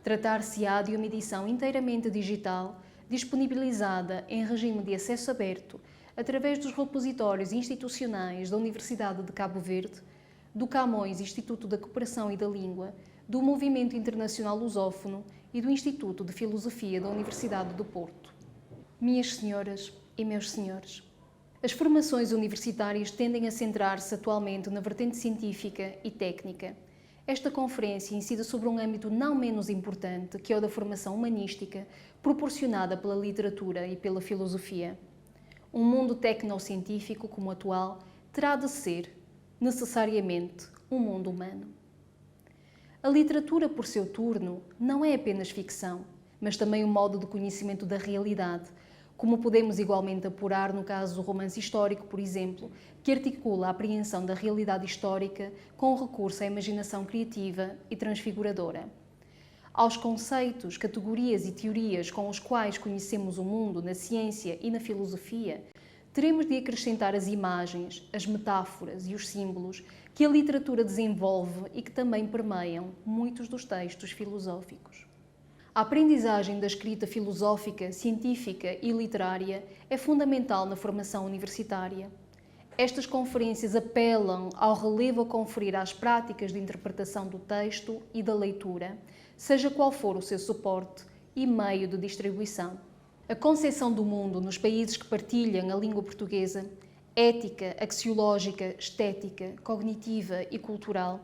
Tratar-se-á de uma edição inteiramente digital, disponibilizada em regime de acesso aberto através dos repositórios institucionais da Universidade de Cabo Verde, do Camões Instituto da Cooperação e da Língua, do Movimento Internacional Lusófono e do Instituto de Filosofia da Universidade do Porto. Minhas senhoras e meus senhores, as formações universitárias tendem a centrar-se atualmente na vertente científica e técnica. Esta conferência incide sobre um âmbito não menos importante, que é o da formação humanística, proporcionada pela literatura e pela filosofia. Um mundo tecnocientífico como o atual terá de ser, necessariamente, um mundo humano. A literatura, por seu turno, não é apenas ficção, mas também um modo de conhecimento da realidade, como podemos igualmente apurar no caso do romance histórico, por exemplo, que articula a apreensão da realidade histórica com o recurso à imaginação criativa e transfiguradora. Aos conceitos, categorias e teorias com os quais conhecemos o mundo na ciência e na filosofia, teremos de acrescentar as imagens, as metáforas e os símbolos que a literatura desenvolve e que também permeiam muitos dos textos filosóficos. A aprendizagem da escrita filosófica, científica e literária é fundamental na formação universitária. Estas conferências apelam ao relevo a conferir às práticas de interpretação do texto e da leitura, seja qual for o seu suporte e meio de distribuição. A concepção do mundo nos países que partilham a língua portuguesa, ética, axiológica, estética, cognitiva e cultural,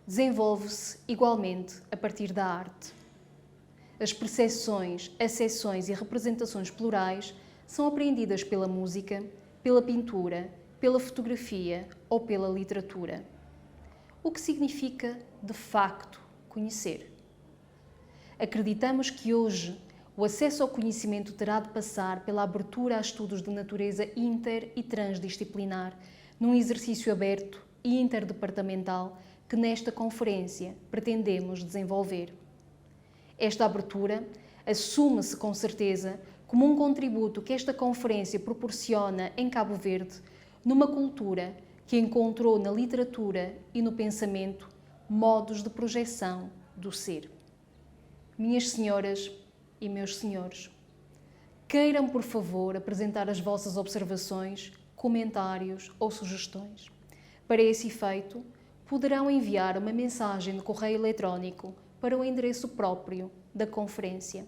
desenvolve-se igualmente a partir da arte. As percepções, acessões e representações plurais são apreendidas pela música, pela pintura, pela fotografia ou pela literatura. O que significa, de facto, conhecer. Acreditamos que hoje o acesso ao conhecimento terá de passar pela abertura a estudos de natureza inter- e transdisciplinar, num exercício aberto e interdepartamental que nesta conferência pretendemos desenvolver. Esta abertura assume-se com certeza como um contributo que esta conferência proporciona em Cabo Verde, numa cultura que encontrou na literatura e no pensamento modos de projeção do ser. Minhas senhoras e meus senhores, queiram, por favor, apresentar as vossas observações, comentários ou sugestões. Para esse efeito, poderão enviar uma mensagem de correio eletrónico para o endereço próprio da conferência.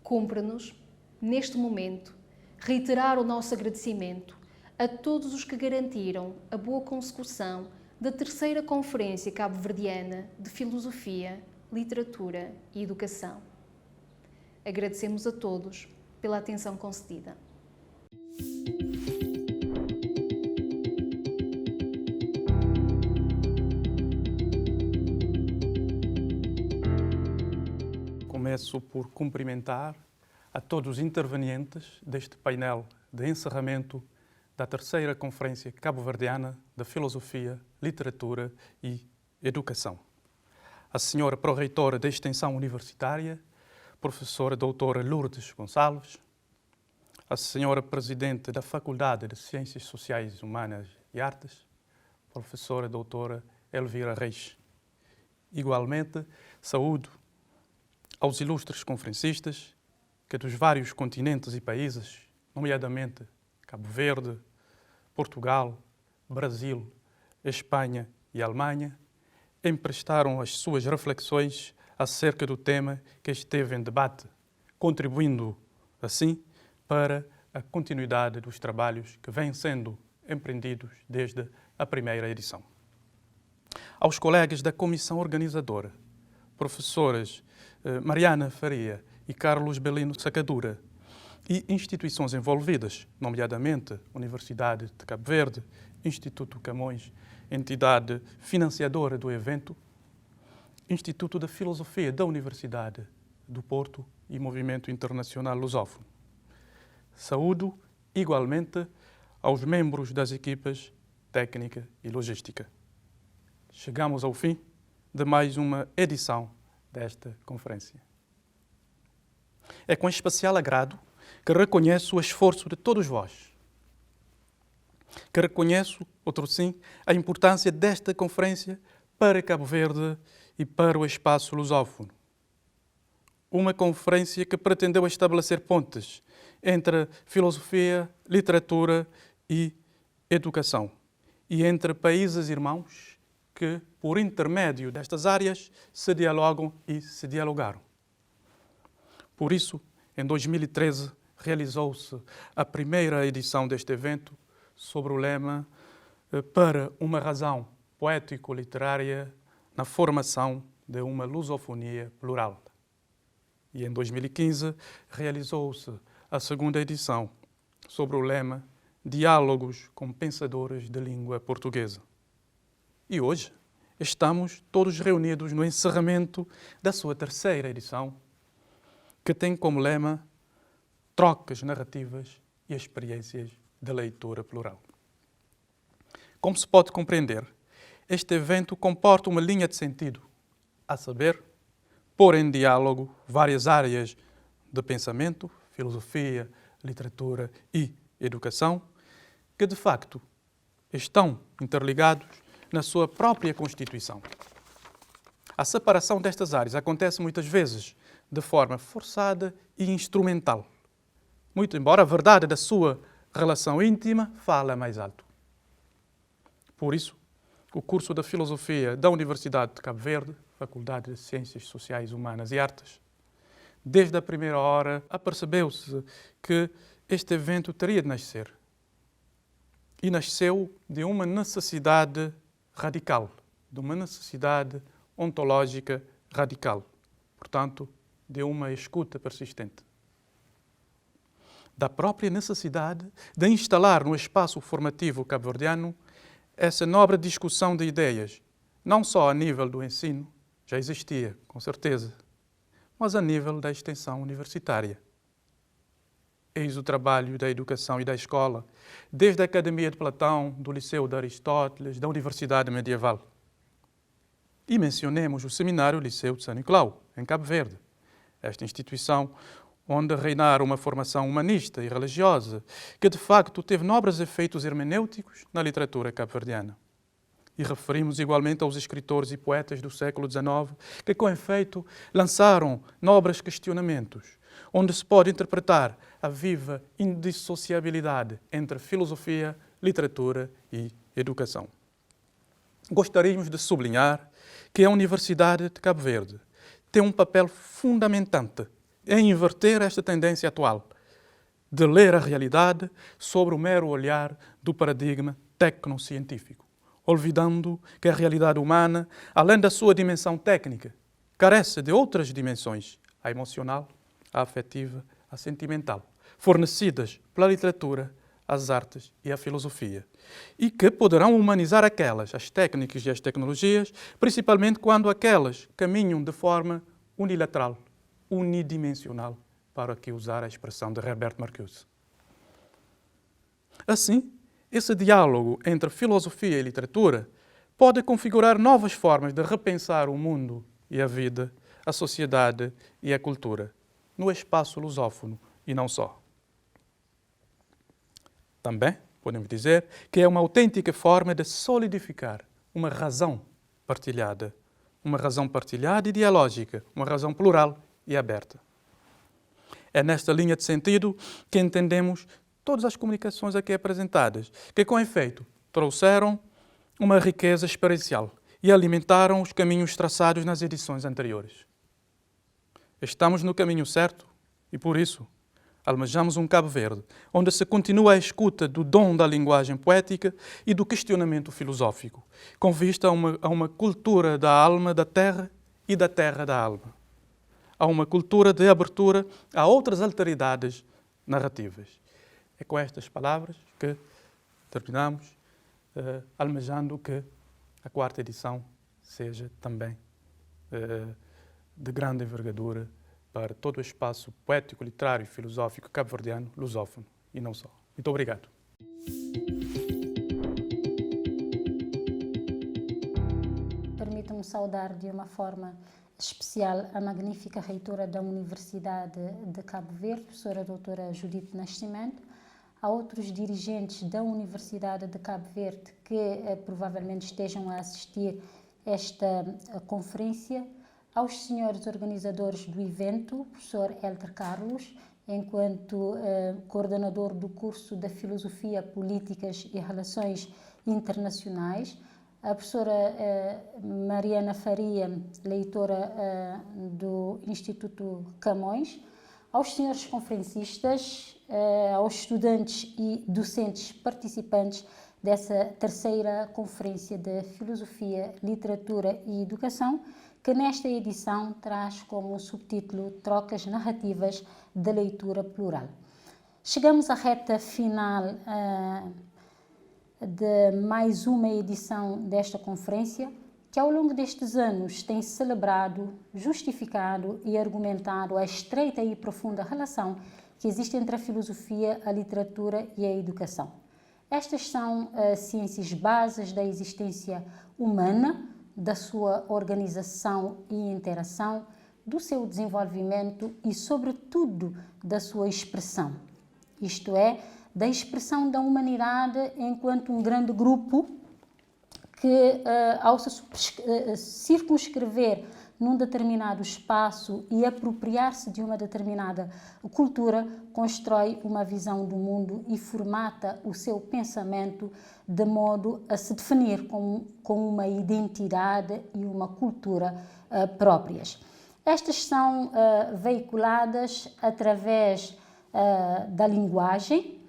Cumpre-nos, neste momento, reiterar o nosso agradecimento a todos os que garantiram a boa consecução da terceira Conferência Cabo-Verdiana de Filosofia, Literatura e Educação. Agradecemos a todos pela atenção concedida. Começo por cumprimentar a todos os intervenientes deste painel de encerramento da terceira Conferência Cabo-Verdiana de Filosofia, Literatura e Educação. A senhora Pró-Reitora da Extensão Universitária, professora doutora Lourdes Gonçalves, a senhora Presidente da Faculdade de Ciências Sociais, Humanas e Artes, professora doutora Elvira Reis. Igualmente, saúdo aos ilustres conferencistas que dos vários continentes e países, nomeadamente Cabo Verde, Portugal, Brasil, Espanha e Alemanha, emprestaram as suas reflexões acerca do tema que esteve em debate, contribuindo, assim, para a continuidade dos trabalhos que vêm sendo empreendidos desde a primeira edição. Aos colegas da comissão organizadora, professores Mariana Faria e Carlos Belino Sacadura, e instituições envolvidas, nomeadamente Universidade de Cabo Verde, Instituto Camões, entidade financiadora do evento, Instituto da Filosofia da Universidade do Porto e Movimento Internacional Lusófono. Saúdo igualmente aos membros das equipas técnica e logística. Chegamos ao fim de mais uma edição desta conferência. É com especial agrado que reconheço o esforço de todos vós, que reconheço, outro sim, a importância desta conferência para Cabo Verde e para o espaço lusófono. Uma conferência que pretendeu estabelecer pontes entre filosofia, literatura e educação, e entre países irmãos que, por intermédio destas áreas, se dialogam e se dialogaram. Por isso, em 2013, realizou-se a primeira edição deste evento sobre o lema para uma razão poético-literária na formação de uma lusofonia plural. E em 2015 realizou-se a segunda edição sobre o lema Diálogos com Pensadores de Língua Portuguesa. E hoje estamos todos reunidos no encerramento da sua terceira edição, que tem como lema Trocas narrativas e experiências de leitura plural. Como se pode compreender, este evento comporta uma linha de sentido, a saber, pôr em diálogo várias áreas de pensamento, filosofia, literatura e educação, que de facto estão interligados na sua própria Constituição. A separação destas áreas acontece muitas vezes de forma forçada e instrumental, muito embora a verdade da sua relação íntima fale mais alto. Por isso, o curso da Filosofia da Universidade de Cabo Verde, Faculdade de Ciências Sociais, Humanas e Artes, desde a primeira hora apercebeu-se que este evento teria de nascer. E nasceu de uma necessidade radical, de uma necessidade ontológica radical, portanto, de uma escuta persistente. Da própria necessidade de instalar no espaço formativo cabo-verdiano essa nobre discussão de ideias, não só a nível do ensino, já existia, com certeza, mas a nível da extensão universitária. Eis o trabalho da educação e da escola, desde a Academia de Platão, do Liceu de Aristóteles, da Universidade Medieval. E mencionemos o Seminário Liceu de São Nicolau, em Cabo Verde, esta instituição onde reinara uma formação humanista e religiosa, que de facto teve nobres efeitos hermenêuticos na literatura cabo-verdiana. E referimos igualmente aos escritores e poetas do século XIX, que com efeito lançaram nobres questionamentos, onde se pode interpretar a viva indissociabilidade entre filosofia, literatura e educação. Gostaríamos de sublinhar que a Universidade de Cabo Verde tem um papel fundamentante em inverter esta tendência atual de ler a realidade sobre o mero olhar do paradigma tecnocientífico, olvidando que a realidade humana, além da sua dimensão técnica, carece de outras dimensões, a emocional, a afetiva, a sentimental, fornecidas pela literatura, as artes e a filosofia, e que poderão humanizar aquelas, as técnicas e as tecnologias, principalmente quando aquelas caminham de forma unilateral, unidimensional, para aqui usar a expressão de Herbert Marcuse. Assim, esse diálogo entre filosofia e literatura pode configurar novas formas de repensar o mundo e a vida, a sociedade e a cultura, no espaço lusófono e não só. Também podemos dizer que é uma autêntica forma de solidificar uma razão partilhada e dialógica, uma razão plural e aberta. É nesta linha de sentido que entendemos todas as comunicações aqui apresentadas, que com efeito trouxeram uma riqueza experiencial e alimentaram os caminhos traçados nas edições anteriores. Estamos no caminho certo e, por isso, almejamos um Cabo Verde, onde se continua a escuta do dom da linguagem poética e do questionamento filosófico, com vista a uma cultura da alma da terra e da terra da alma. A uma cultura de abertura a outras alteridades narrativas. É com estas palavras que terminamos, almejando que a 4ª edição seja também de grande envergadura para todo o espaço poético, literário e filosófico cabo-verdiano, lusófono e não só. Muito obrigado. Permita-me saudar de uma forma especial a magnífica reitora da Universidade de Cabo Verde, professora doutora Judite Nascimento, a outros dirigentes da Universidade de Cabo Verde que provavelmente estejam a assistir esta conferência, aos senhores organizadores do evento, professor Hélder Carlos, enquanto coordenador do curso de Filosofia, Políticas e Relações Internacionais, a professora Mariana Faria, leitora do Instituto Camões, aos senhores conferencistas, aos estudantes e docentes participantes dessa 3ª Conferência de Filosofia, Literatura e Educação, que nesta edição traz como subtítulo Trocas Narrativas de Leitura Plural. Chegamos à reta final de mais uma edição desta conferência, que ao longo destes anos tem celebrado, justificado e argumentado a estreita e profunda relação que existe entre a filosofia, a literatura e a educação. Estas são ciências bases da existência humana, da sua organização e interação, do seu desenvolvimento e, sobretudo, da sua expressão. Isto é, da expressão da humanidade enquanto um grande grupo que, ao se circunscrever num determinado espaço e apropriar-se de uma determinada cultura, constrói uma visão do mundo e formata o seu pensamento de modo a se definir com uma identidade e uma cultura próprias. Estas são veiculadas através da linguagem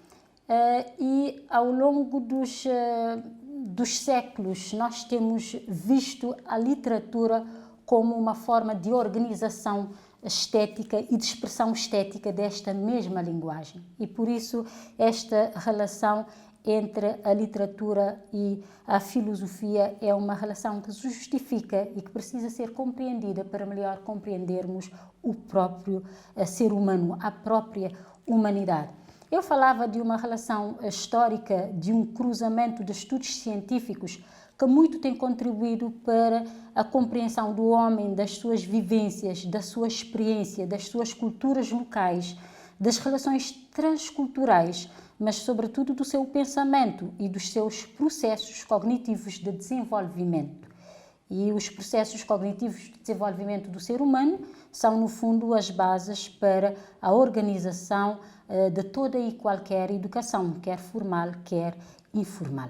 e ao longo dos séculos nós temos visto a literatura como uma forma de organização estética e de expressão estética desta mesma linguagem. E por isso esta relação entre a literatura e a filosofia é uma relação que se justifica e que precisa ser compreendida para melhor compreendermos o próprio ser humano, a própria humanidade. Eu falava de uma relação histórica, de um cruzamento de estudos científicos que muito tem contribuído para a compreensão do homem, das suas vivências, da sua experiência, das suas culturas locais, das relações transculturais, mas sobretudo do seu pensamento e dos seus processos cognitivos de desenvolvimento. E os processos cognitivos de desenvolvimento do ser humano são, no fundo, as bases para a organização de toda e qualquer educação, quer formal, quer informal.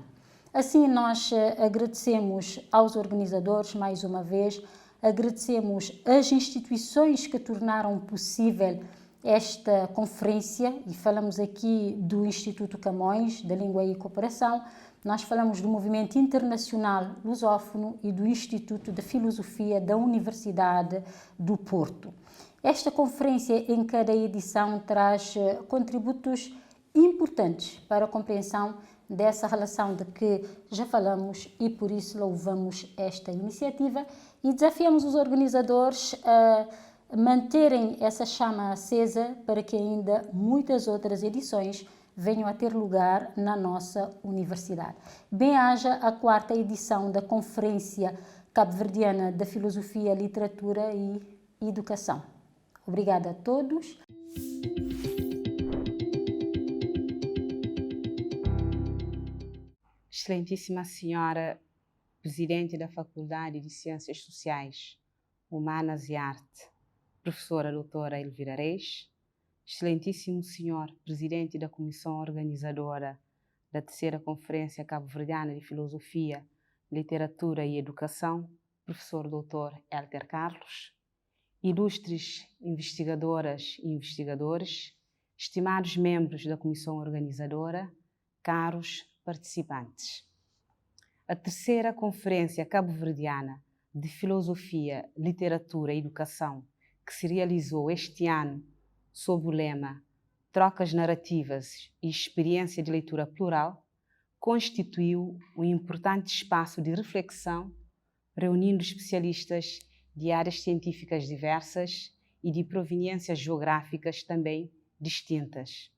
Assim, nós agradecemos aos organizadores, mais uma vez, agradecemos as instituições que tornaram possível esta conferência, e falamos aqui do Instituto Camões, da Língua e Cooperação, nós falamos do Movimento Internacional Lusófono e do Instituto de Filosofia da Universidade do Porto. Esta conferência, em cada edição, traz contributos importantes para a compreensão dessa relação de que já falamos e por isso louvamos esta iniciativa e desafiamos os organizadores a manterem essa chama acesa para que ainda muitas outras edições venham a ter lugar na nossa universidade. Bem-haja a 4ª edição da Conferência Cabo-Verdiana da Filosofia, Literatura e Educação. Obrigada a todos. Excelentíssima Senhora Presidente da Faculdade de Ciências Sociais, Humanas e Arte, Professora Doutora Elvira Reis, Excelentíssimo Senhor Presidente da Comissão Organizadora da 3ª Conferência Cabo-Verdiana de Filosofia, Literatura e Educação, Professor Dr. Elter Carlos, ilustres investigadoras e investigadores, estimados membros da Comissão Organizadora, caros participantes. A 3ª Conferência Cabo-Verdiana de Filosofia, Literatura e Educação, que se realizou este ano sob o lema Trocas Narrativas e Experiência de Leitura Plural, constituiu um importante espaço de reflexão, reunindo especialistas de áreas científicas diversas e de proveniências geográficas também distintas.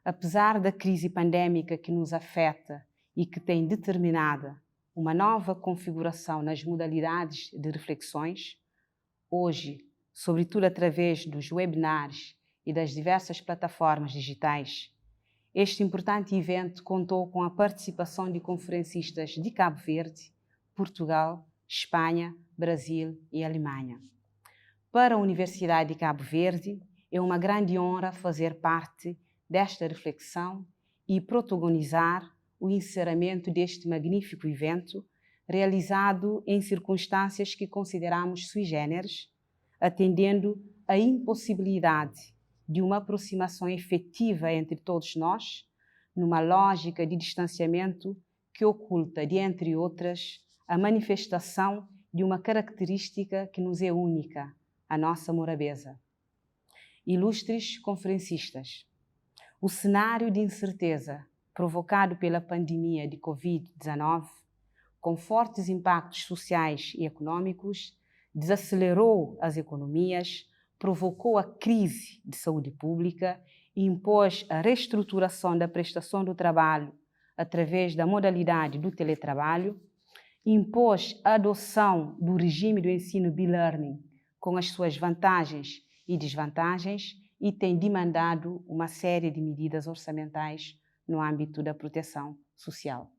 Apesar da crise pandémica que nos afeta e que tem determinado uma nova configuração nas modalidades de reflexões, hoje, sobretudo através dos webinars e das diversas plataformas digitais, este importante evento contou com a participação de conferencistas de Cabo Verde, Portugal, Espanha, Brasil e Alemanha. Para a Universidade de Cabo Verde, é uma grande honra fazer parte desta reflexão e protagonizar o encerramento deste magnífico evento, realizado em circunstâncias que consideramos sui generis, atendendo à impossibilidade de uma aproximação efetiva entre todos nós, numa lógica de distanciamento que oculta, de entre outras, a manifestação de uma característica que nos é única, a nossa morabeza. Ilustres conferencistas, o cenário de incerteza provocado pela pandemia de Covid-19, com fortes impactos sociais e econômicos, desacelerou as economias, provocou a crise de saúde pública e impôs a reestruturação da prestação do trabalho através da modalidade do teletrabalho, impôs a adoção do regime do ensino e-learning com as suas vantagens e desvantagens e tem demandado uma série de medidas orçamentais no âmbito da proteção social.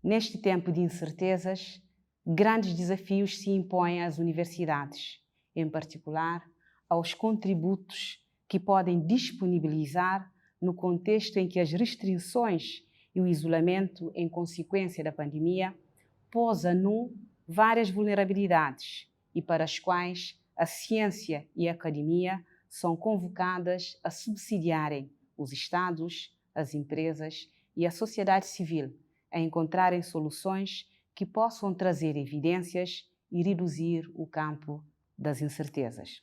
Neste tempo de incertezas, grandes desafios se impõem às universidades, em particular aos contributos que podem disponibilizar no contexto em que as restrições e o isolamento em consequência da pandemia pôs a nu várias vulnerabilidades e para as quais a ciência e a academia são convocadas a subsidiarem os Estados, as empresas e a sociedade civil a encontrarem soluções que possam trazer evidências e reduzir o campo das incertezas.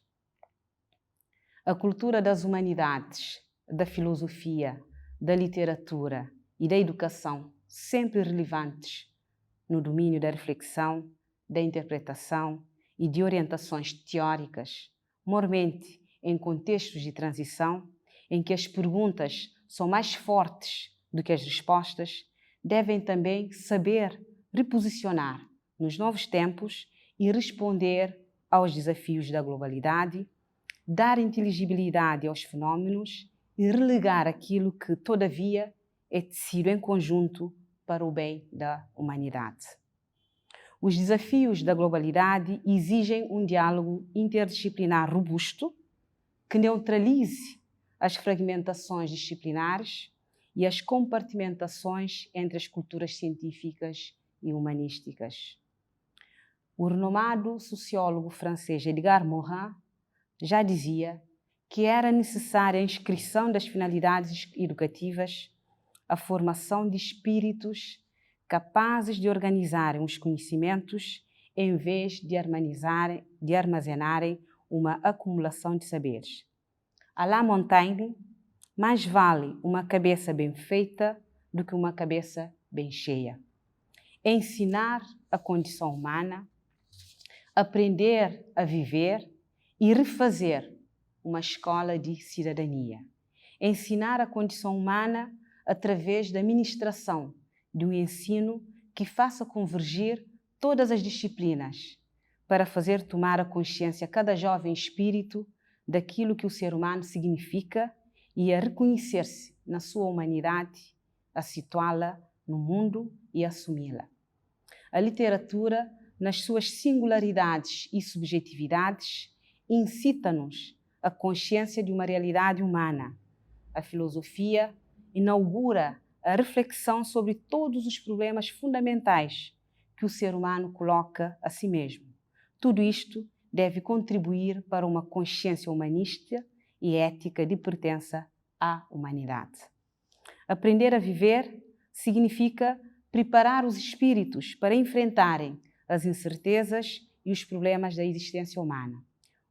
A cultura das humanidades, da filosofia, da literatura e da educação, sempre relevantes no domínio da reflexão, da interpretação e de orientações teóricas, mormente em contextos de transição, em que as perguntas são mais fortes do que as respostas, devem também saber reposicionar nos novos tempos e responder aos desafios da globalidade, dar inteligibilidade aos fenômenos e relegar aquilo que, todavia, é tecido em conjunto para o bem da humanidade. Os desafios da globalidade exigem um diálogo interdisciplinar robusto que neutralize as fragmentações disciplinares e as compartimentações entre as culturas científicas e humanísticas. O renomado sociólogo francês Edgar Morin já dizia que era necessária a inscrição das finalidades educativas, a formação de espíritos capazes de organizarem os conhecimentos em vez de armazenarem uma acumulação de saberes. À la Montaigne, mais vale uma cabeça bem feita do que uma cabeça bem cheia. Ensinar a condição humana, aprender a viver e refazer uma escola de cidadania. ensinar a condição humana através da ministração de um ensino que faça convergir todas as disciplinas, para fazer tomar a consciência a cada jovem espírito daquilo que o ser humano significa e a reconhecer-se na sua humanidade, a situá-la no mundo e assumi-la. A literatura, nas suas singularidades e subjetividades, incita-nos à consciência de uma realidade humana. A filosofia inaugura a reflexão sobre todos os problemas fundamentais que o ser humano coloca a si mesmo. Tudo isto deve contribuir para uma consciência humanista e ética de pertença à humanidade. Aprender a viver significa preparar os espíritos para enfrentarem as incertezas e os problemas da existência humana.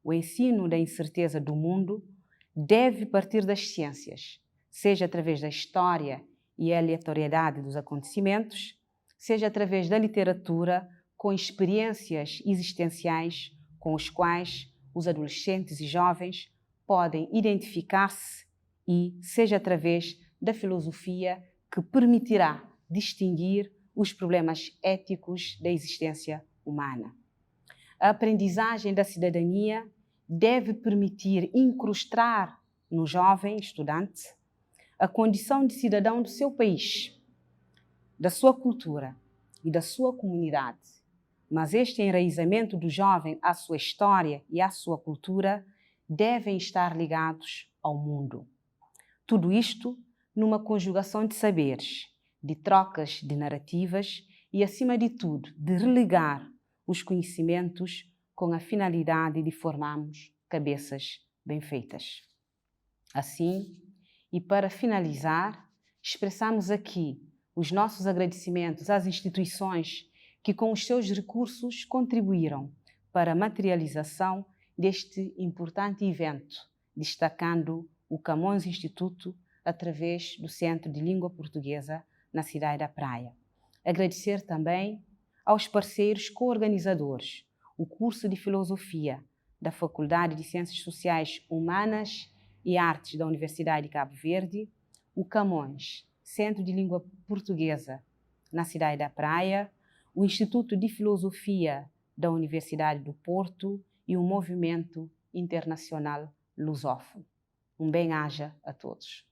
O ensino da incerteza do mundo deve partir das ciências, seja através da história e a aleatoriedade dos acontecimentos, seja através da literatura com experiências existenciais com os quais os adolescentes e jovens podem identificar-se e seja através da filosofia que permitirá distinguir os problemas éticos da existência humana. A aprendizagem da cidadania deve permitir incrustar no jovem estudante a condição de cidadão do seu país, da sua cultura e da sua comunidade. Mas este enraizamento do jovem à sua história e à sua cultura devem estar ligados ao mundo. Tudo isto numa conjugação de saberes, de trocas de narrativas e, acima de tudo, de religar os conhecimentos com a finalidade de formarmos cabeças bem feitas. Assim, e para finalizar, expressamos aqui os nossos agradecimentos às instituições que com os seus recursos contribuíram para a materialização deste importante evento, destacando o Camões Instituto através do Centro de Língua Portuguesa na cidade da Praia. Agradecer também aos parceiros co-organizadores, o curso de Filosofia da Faculdade de Ciências Sociais Humanas e Artes da Universidade de Cabo Verde, o Camões, Centro de Língua Portuguesa na cidade da Praia, o Instituto de Filosofia da Universidade do Porto e o Movimento Internacional Lusófono. Um bem-aja a todos.